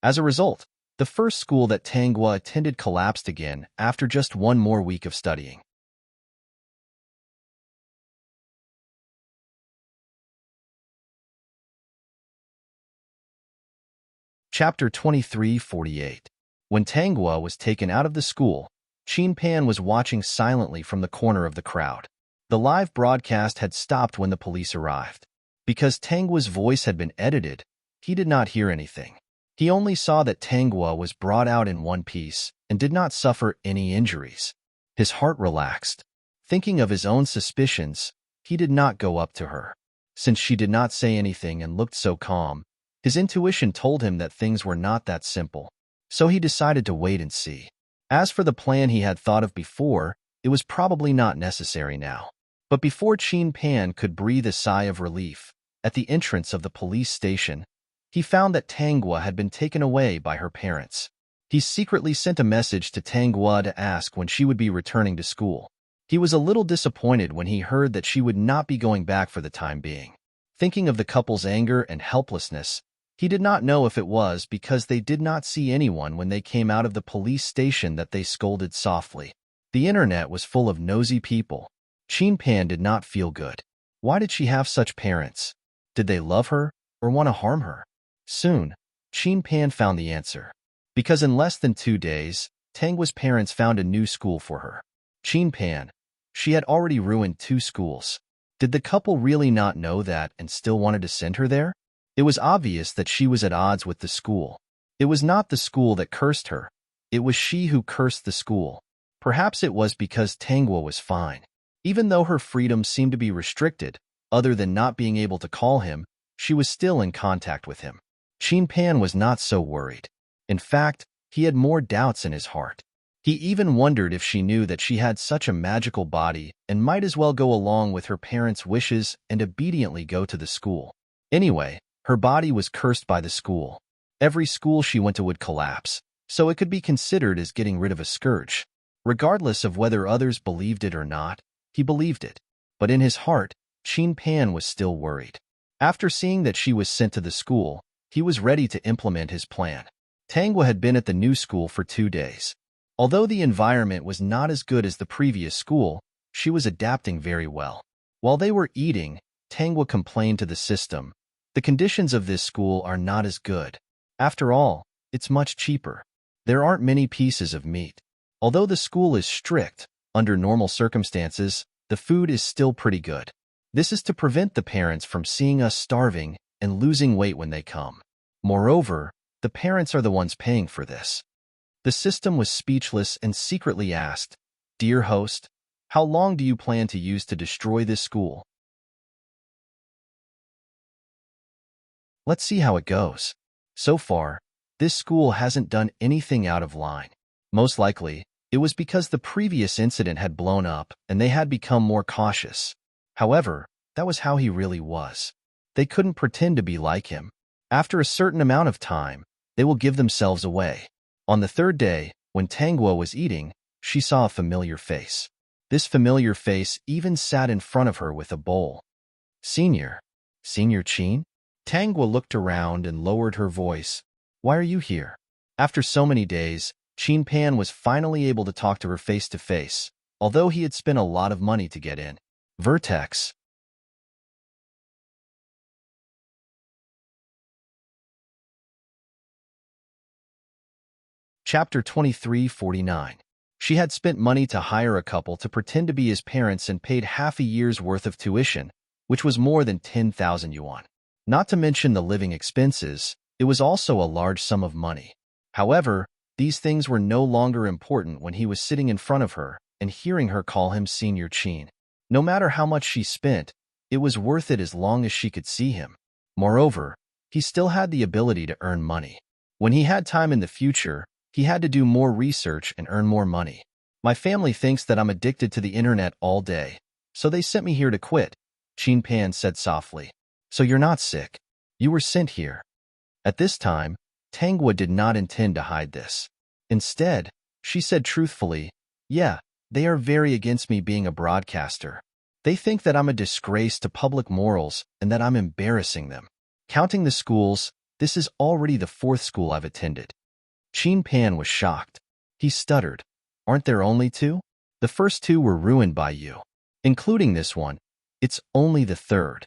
As a result, the first school that Tanghua attended collapsed again after just one more week of studying. Chapter 23:48. When Tanghua was taken out of the school, Qin Pan was watching silently from the corner of the crowd. The live broadcast had stopped when the police arrived. Because Tanghua's voice had been edited, he did not hear anything. He only saw that Tanghua was brought out in one piece and did not suffer any injuries. His heart relaxed. Thinking of his own suspicions, he did not go up to her. Since she did not say anything and looked so calm, his intuition told him that things were not that simple. So he decided to wait and see. As for the plan he had thought of before, it was probably not necessary now. But before Qin Pan could breathe a sigh of relief, at the entrance of the police station, he found that Tanghua had been taken away by her parents. He secretly sent a message to Tanghua to ask when she would be returning to school. He was a little disappointed when he heard that she would not be going back for the time being. Thinking of the couple's anger and helplessness, he did not know if it was because they did not see anyone when they came out of the police station that they scolded softly. The internet was full of nosy people. Qin Pan did not feel good. Why did she have such parents? Did they love her or want to harm her? Soon, Qin Pan found the answer. Because in less than 2 days, Tanghua's parents found a new school for her. Qin Pan. She had already ruined 2 schools. Did the couple really not know that and still wanted to send her there? It was obvious that she was at odds with the school. It was not the school that cursed her. It was she who cursed the school. Perhaps it was because Tanghua was fine. Even though her freedom seemed to be restricted, other than not being able to call him, she was still in contact with him. Qin Pan was not so worried. In fact, he had more doubts in his heart. He even wondered if she knew that she had such a magical body and might as well go along with her parents' wishes and obediently go to the school. Anyway, her body was cursed by the school. Every school she went to would collapse, so it could be considered as getting rid of a scourge. Regardless of whether others believed it or not, he believed it. But in his heart, Qin Pan was still worried. After seeing that she was sent to the school, he was ready to implement his plan. Tanghua had been at the new school for 2 days. Although the environment was not as good as the previous school, she was adapting very well. While they were eating, Tanghua complained to the system, "The conditions of this school are not as good. After all, it's much cheaper. There aren't many pieces of meat. Although the school is strict, under normal circumstances, the food is still pretty good. This is to prevent the parents from seeing us starving and losing weight when they come. Moreover, the parents are the ones paying for this." The system was speechless and secretly asked, "Dear host, how long do you plan to use to destroy this school? Let's see how it goes." So far, this school hasn't done anything out of line. Most likely, it was because the previous incident had blown up and they had become more cautious. However, that was how he really was. They couldn't pretend to be like him. After a certain amount of time, they will give themselves away. On the 3rd day, when Tanghua was eating, she saw a familiar face. This familiar face even sat in front of her with a bowl. Senior Qin? Tanghua looked around and lowered her voice. "Why are you here?" After so many days, Qin Pan was finally able to talk to her face to face, although he had spent a lot of money to get in. Vertex. Chapter 23:49. She had spent money to hire a couple to pretend to be his parents and paid half a year's worth of tuition, which was more than 10,000 yuan. Not to mention the living expenses, it was also a large sum of money. However, these things were no longer important when he was sitting in front of her and hearing her call him Senior Qin. No matter how much she spent, it was worth it as long as she could see him. Moreover, he still had the ability to earn money. When he had time in the future, he had to do more research and earn more money. "My family thinks that I'm addicted to the internet all day, so they sent me here to quit," Qin Pan said softly. "So you're not sick. You were sent here." At this time, Tanghua did not intend to hide this. Instead, she said truthfully, "Yeah, they are very against me being a broadcaster. They think that I'm a disgrace to public morals and that I'm embarrassing them. Counting the schools, this is already the 4th school I've attended." Qin Pan was shocked. He stuttered, "Aren't there only 2? The first 2 were ruined by you. Including this one, it's only the 3rd.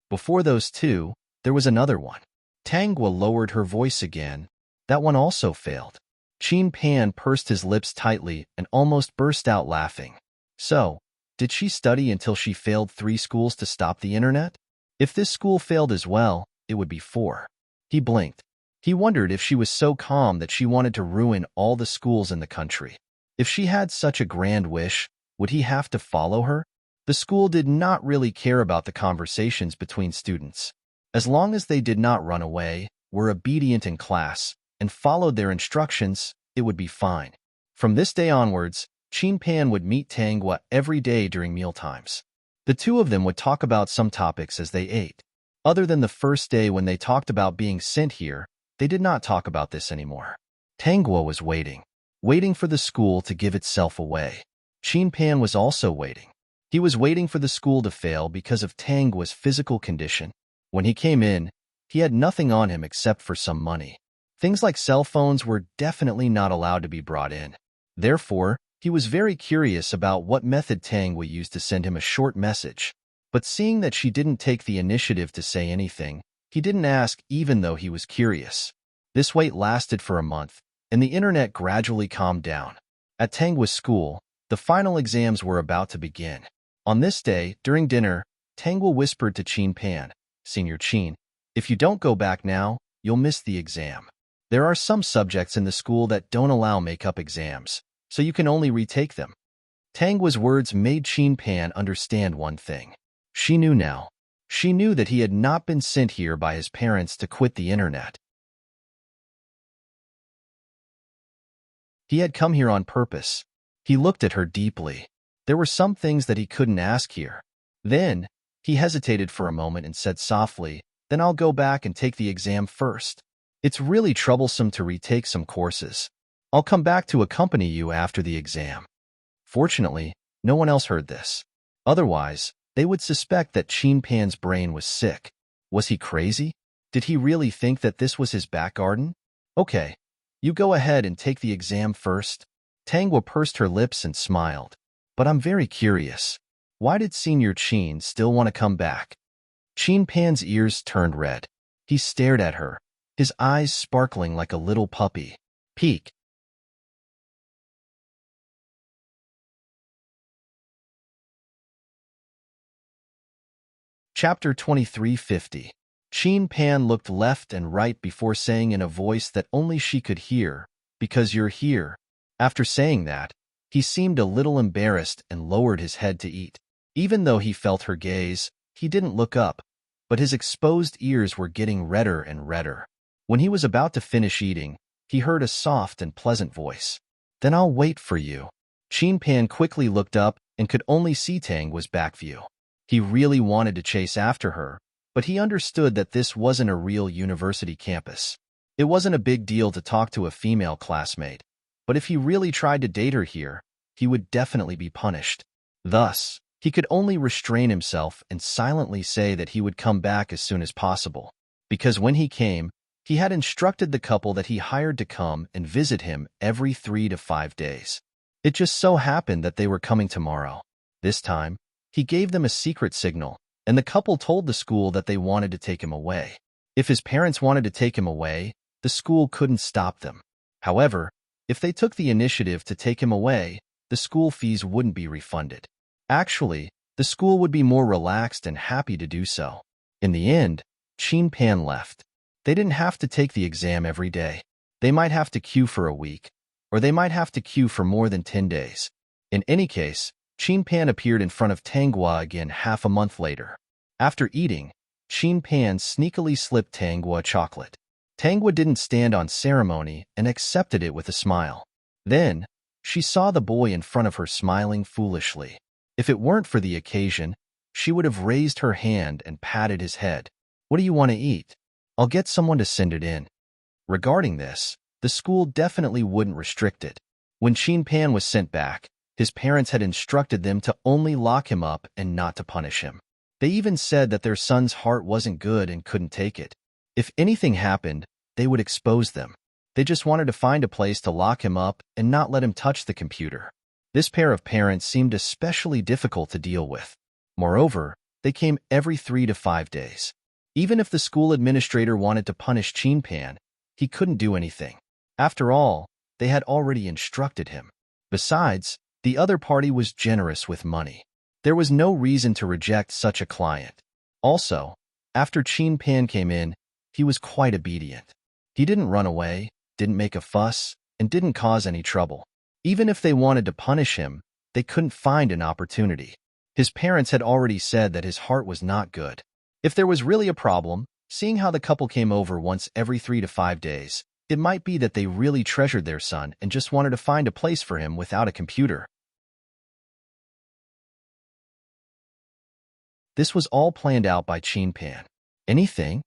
Before those 2, there was another one." Tangwa lowered her voice again. That one also failed. Qin Pan pursed his lips tightly and almost burst out laughing. So, did she study until she failed 3 schools to stop the internet? If this school failed as well, it would be 4. He blinked. He wondered if she was so calm that she wanted to ruin all the schools in the country. If she had such a grand wish, would he have to follow her? The school did not really care about the conversations between students. As long as they did not run away, were obedient in class, and followed their instructions, it would be fine. From this day onwards, Qin Pan would meet Tangwa every day during mealtimes. The two of them would talk about some topics as they ate. Other than the first day when they talked about being sent here, they did not talk about this anymore. Tangwa was waiting for the school to give itself away. Qin Pan was also waiting. He was waiting for the school to fail because of Tangwa's physical condition. When he came in, he had nothing on him except for some money. Things like cell phones were definitely not allowed to be brought in. Therefore, he was very curious about what method Tangwa used to send him a short message. But seeing that she didn't take the initiative to say anything, he didn't ask even though he was curious. This wait lasted for a month, and the internet gradually calmed down. At Tangwa's school, the final exams were about to begin. On this day, during dinner, Tangwa whispered to Qin Pan, "Senior Qin, if you don't go back now, you'll miss the exam. There are some subjects in the school that don't allow make-up exams, so you can only retake them." Tangwa's words made Qin Pan understand one thing. She knew now. She knew that he had not been sent here by his parents to quit the internet. He had come here on purpose. He looked at her deeply. There were some things that he couldn't ask here. Then, he hesitated for a moment and said softly, "Then I'll go back and take the exam first. It's really troublesome to retake some courses. I'll come back to accompany you after the exam." Fortunately, no one else heard this. Otherwise, they would suspect that Qin Pan's brain was sick. Was he crazy? Did he really think that this was his back garden? "Okay, you go ahead and take the exam first." Tangwa pursed her lips and smiled. "But I'm very curious. Why did Senior Qin still want to come back?" Qin Pan's ears turned red. He stared at her, his eyes sparkling like a little puppy. Peek. Chapter 2350. Qin Pan looked left and right before saying in a voice that only she could hear, "Because you're here." After saying that, he seemed a little embarrassed and lowered his head to eat. Even though he felt her gaze, he didn't look up, but his exposed ears were getting redder and redder. When he was about to finish eating, he heard a soft and pleasant voice. "Then I'll wait for you." Qin Pan quickly looked up and could only see Tangwa's back view. He really wanted to chase after her, but he understood that this wasn't a real university campus. It wasn't a big deal to talk to a female classmate, but if he really tried to date her here, he would definitely be punished. Thus, he could only restrain himself and silently say that he would come back as soon as possible, because when he came, he had instructed the couple that he hired to come and visit him every 3 to 5 days. It just so happened that they were coming tomorrow. This time, he gave them a secret signal, and the couple told the school that they wanted to take him away. If his parents wanted to take him away, the school couldn't stop them. However, if they took the initiative to take him away, the school fees wouldn't be refunded. Actually, the school would be more relaxed and happy to do so. In the end, Qin Pan left. They didn't have to take the exam every day. They might have to queue for a week, or they might have to queue for more than 10 days. In any case, Qin Pan appeared in front of Tangwa again half a month later. After eating, Qin Pan sneakily slipped Tangwa a chocolate. Tangwa didn't stand on ceremony and accepted it with a smile. Then, she saw the boy in front of her smiling foolishly. If it weren't for the occasion, she would have raised her hand and patted his head. "What do you want to eat? I'll get someone to send it in." Regarding this, the school definitely wouldn't restrict it. When Qin Pan was sent back, his parents had instructed them to only lock him up and not to punish him. They even said that their son's heart wasn't good and couldn't take it. If anything happened, they would expose them. They just wanted to find a place to lock him up and not let him touch the computer. This pair of parents seemed especially difficult to deal with. Moreover, they came every 3 to 5 days. Even if the school administrator wanted to punish Chin Pan, he couldn't do anything. After all, they had already instructed him. Besides, the other party was generous with money. There was no reason to reject such a client. Also, after Chin Pan came in, he was quite obedient. He didn't run away, didn't make a fuss, and didn't cause any trouble. Even if they wanted to punish him, they couldn't find an opportunity. His parents had already said that his heart was not good. If there was really a problem, seeing how the couple came over once every 3 to 5 days, it might be that they really treasured their son and just wanted to find a place for him without a computer. This was all planned out by Chin Pan. Anything?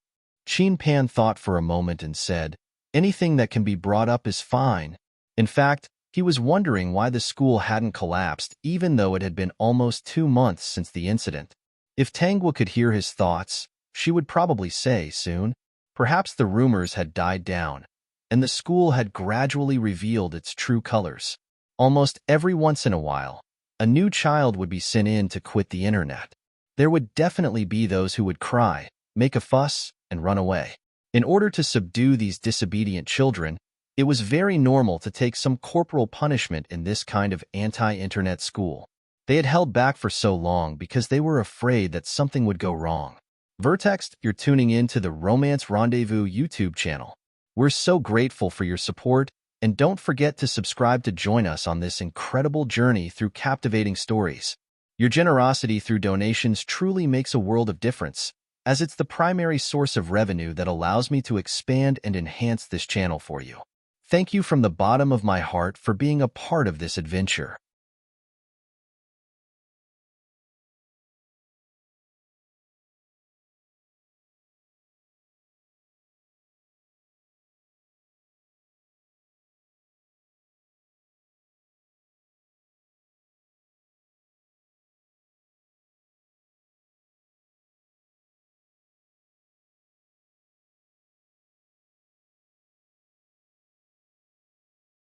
Chin Pan thought for a moment and said, anything that can be brought up is fine. In fact, he was wondering why the school hadn't collapsed even though it had been almost 2 months since the incident. If Tangwa could hear his thoughts, she would probably say soon, perhaps the rumors had died down, and the school had gradually revealed its true colors. Almost every once in a while, a new child would be sent in to quit the internet. There would definitely be those who would cry, make a fuss, and run away. In order to subdue these disobedient children, it was very normal to take some corporal punishment in this kind of anti-internet school. They had held back for so long because they were afraid that something would go wrong. Vertex, you're tuning in to the Romance Rendezvous YouTube channel. We're so grateful for your support, and don't forget to subscribe to join us on this incredible journey through captivating stories. Your generosity through donations truly makes a world of difference, as it's the primary source of revenue that allows me to expand and enhance this channel for you. Thank you from the bottom of my heart for being a part of this adventure.